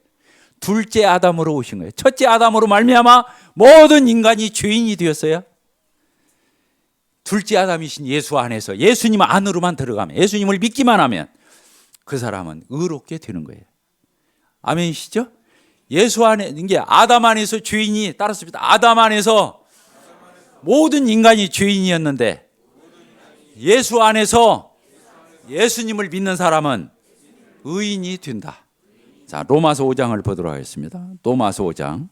둘째 아담으로 오신 거예요. 첫째 아담으로 말미암아 모든 인간이 죄인이 되었어요. 둘째 아담이신 예수 안에서 예수님 안으로만 들어가면, 예수님을 믿기만 하면 그 사람은 의롭게 되는 거예요. 아멘이시죠? 예수 안에, 이게 아담 안에서 죄인이, 따랐습니다. 아담 안에서 모든 인간이 죄인이었는데 예수 안에서 예수님을 믿는 사람은 의인이 된다. 자, 로마서 5장을 보도록 하겠습니다. 로마서 5장.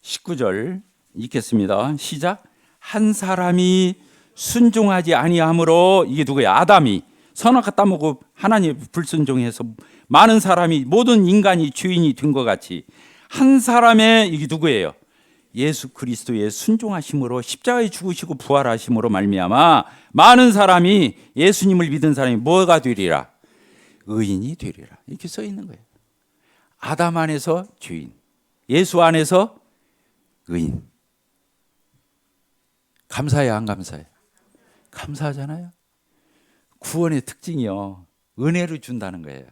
(19절) 읽겠습니다. 시작. 한 사람이 순종하지 아니함으로, 이게 누구야? 아담이 선악과 따먹고 하나님 불순종해서 많은 사람이, 모든 인간이 죄인이 된 것 같이 한 사람의, 이게 누구예요? 예수 그리스도의 순종하심으로 십자가에 죽으시고 부활하심으로 말미암아 많은 사람이, 예수님을 믿은 사람이 뭐가 되리라? 의인이 되리라. 이렇게 써 있는 거예요. 아담 안에서 죄인, 예수 안에서 의인. 감사해요, 안 감사해요? 감사하잖아요. 구원의 특징이요, 은혜로 준다는 거예요.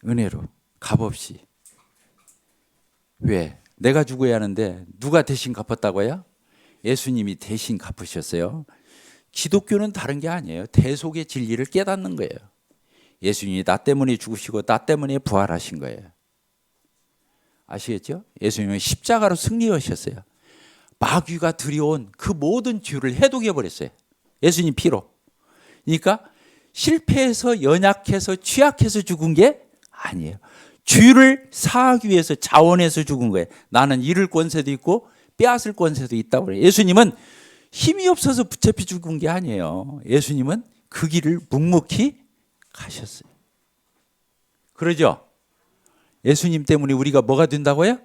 은혜로, 값없이. 왜? 내가 죽어야 하는데 누가 대신 갚았다고요? 예수님이 대신 갚으셨어요. 기독교는 다른 게 아니에요. 대속의 진리를 깨닫는 거예요. 예수님이 나 때문에 죽으시고 나 때문에 부활하신 거예요. 아시겠죠? 예수님은 십자가로 승리하셨어요. 마귀가 들여온 그 모든 죄를 해독해 버렸어요. 예수님 피로. 그러니까 실패해서, 연약해서, 취약해서 죽은 게 아니에요. 죄를 사하기 위해서 자원해서 죽은 거예요. 나는 잃을 권세도 있고 빼앗을 권세도 있다고 그래요. 예수님은 힘이 없어서 붙잡혀 죽은 게 아니에요. 예수님은 그 길을 묵묵히 가셨어요. 그러죠? 예수님 때문에 우리가 뭐가 된다고요?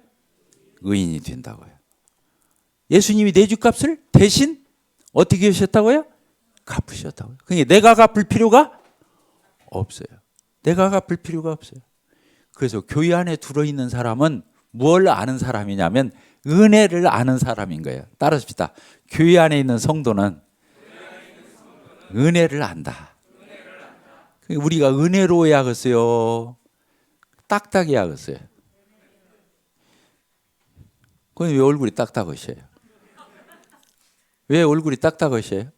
의인이 된다고요. 예수님이 내 죄값을 대신 어떻게 하셨다고요? 갚으셨다고요. 그러니까 내가 갚을 필요가 없어요. 내가 갚을 필요가 없어요. 그래서 교회 안에 들어있는 사람은 뭘 아는 사람이냐면 은혜를 아는 사람인 거예요. 따라합시다. 교회 안에 있는 성도는 은혜를 안다. 우리가 은혜로워야겠어요? 딱딱해야겠어요? 그럼 왜 얼굴이 딱딱하셔요? 왜 얼굴이 딱딱하셔요?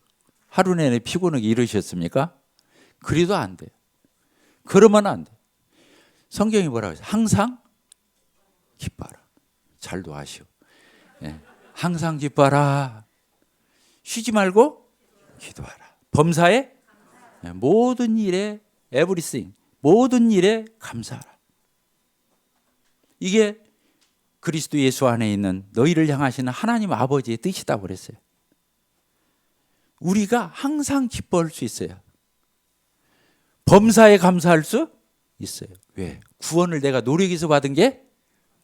하루 내내 피곤하게 이러셨습니까? 그래도 안 돼요. 그러면 안 돼요. 성경이 뭐라고 해요? 항상 기뻐하라. 잘도 아시오. 예. 항상 기뻐하라. 쉬지 말고 기도하라. 범사에 모든 일에 everything, 모든 일에 감사하라. 이게 그리스도 예수 안에 있는 너희를 향하시는 하나님 아버지의 뜻이다고 그랬어요. 우리가 항상 기뻐할 수 있어요. 범사에 감사할 수 있어요. 왜? 구원을 내가 노력해서 받은 게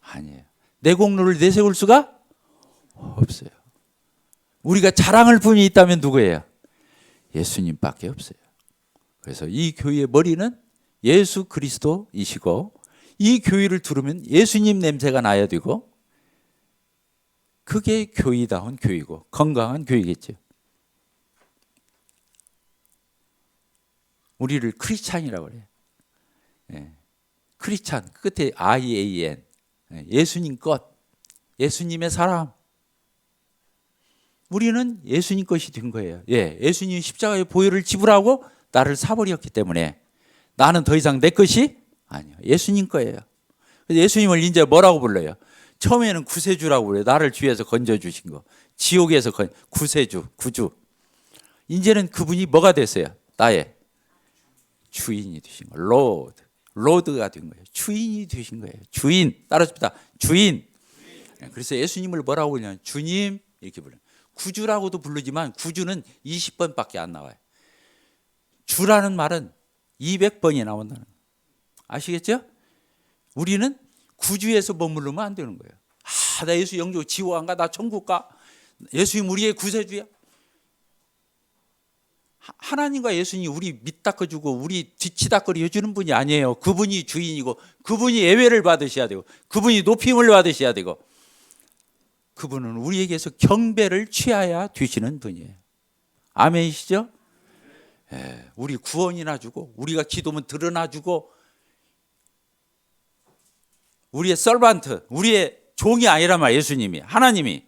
아니에요. 내 공로를 내세울 수가 없어요. 우리가 자랑할 분이 있다면 누구예요? 예수님밖에 없어요. 그래서 이 교회의 머리는 예수 그리스도이시고, 이 교회를 들으면 예수님 냄새가 나야 되고, 그게 교회다운 교회고 건강한 교회겠죠. 우리를 크리스찬이라고 그래요. 예. 크리스찬, 끝에 IAN, 예수님 것, 예수님의 사람. 우리는 예수님 것이 된 거예요. 예, 예수님이 십자가의 보혈을 지불하고 나를 사버렸기 때문에 나는 더 이상 내 것이 아니에요. 예수님 거예요. 그래서 예수님을 이제 뭐라고 불러요? 처음에는 구세주라고 그래요. 나를 죄에서 건져주신 거. 지옥에서 구세주, 구주. 이제는 그분이 뭐가 됐어요? 나의 주인이 되신 거예요. 로드. 로드가 된 거예요. 주인이 되신 거예요. 주인. 따라합시다. 주인. 그래서 예수님을 뭐라고 부르냐면 주님 이렇게 불러요. 구주라고도 부르지만 구주는 20번밖에 안 나와요. 주라는 말은 200번이 나온다는 거예요. 아시겠죠? 우리는 구주에서 머무르면 안 되는 거예요. 아, 나 예수 영접 지옥 안 가? 나 천국 가? 예수님 우리의 구세주야? 하나님과 예수님이 우리 밑 닦아주고 우리 뒤치다거리 해주는 분이 아니에요. 그분이 주인이고 그분이 예외를 받으셔야 되고 그분이 높임을 받으셔야 되고 그분은 우리에게서 경배를 취하여 되시는 분이에요. 아멘이시죠? 우리 구원이나 주고 우리가 기도면 드러나 주고 우리의 서반트, 우리의 종이 아니란 말이에요. 예수님이, 하나님이.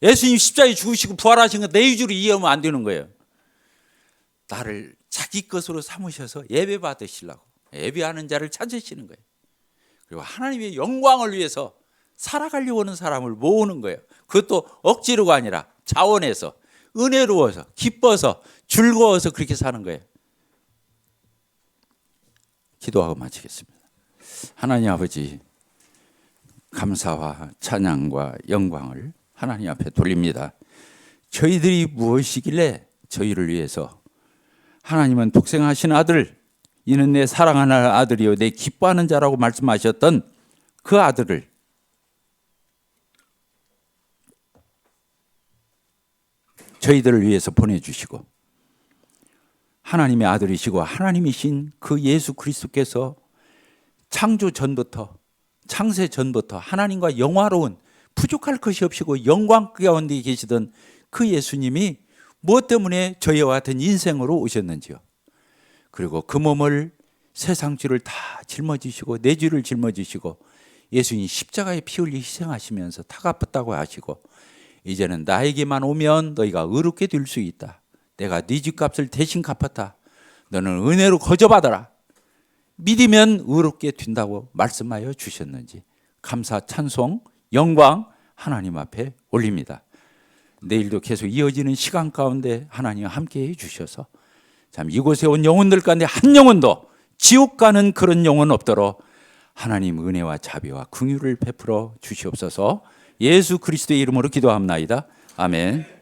예수님 십자가에 죽으시고 부활하신 거 내 위주로 이해하면 안 되는 거예요. 나를 자기 것으로 삼으셔서 예배 받으시려고, 예배하는 자를 찾으시는 거예요. 그리고 하나님의 영광을 위해서 살아가려고 하는 사람을 모으는 거예요. 그것도 억지로가 아니라 자원해서, 은혜로워서, 기뻐서, 즐거워서 그렇게 사는 거예요. 기도하고 마치겠습니다. 하나님 아버지, 감사와 찬양과 영광을 하나님 앞에 돌립니다. 저희들이 무엇이길래 저희를 위해서 하나님은 독생하신 아들, 이는 내 사랑하는 아들이요 내 기뻐하는 자라고 말씀하셨던 그 아들을 저희들을 위해서 보내주시고, 하나님의 아들이시고 하나님이신 그 예수 그리스도께서 창조 전부터, 창세 전부터 하나님과 영화로운 부족할 것이 없이고 영광 가운데 계시던 그 예수님이 무엇 때문에 저희와 같은 인생으로 오셨는지요. 그리고 그 몸을 세상 죄를 다 짊어지시고 내 죄를 짊어지시고 예수님 십자가에 피 흘리 희생하시면서 타갚았다고 하시고, 이제는 나에게만 오면 너희가 의롭게 될 수 있다. 내가 네 집값을 대신 갚았다. 너는 은혜로 거저받아라. 믿으면 의롭게 된다고 말씀하여 주셨는지 감사, 찬송, 영광 하나님 앞에 올립니다. 내일도 계속 이어지는 시간 가운데 하나님 함께해 주셔서 참 이곳에 온 영혼들 가운데 한 영혼도 지옥 가는 그런 영혼 없도록 하나님 은혜와 자비와 긍휼을 베풀어 주시옵소서. 예수 그리스도의 이름으로 기도합나이다. 아멘.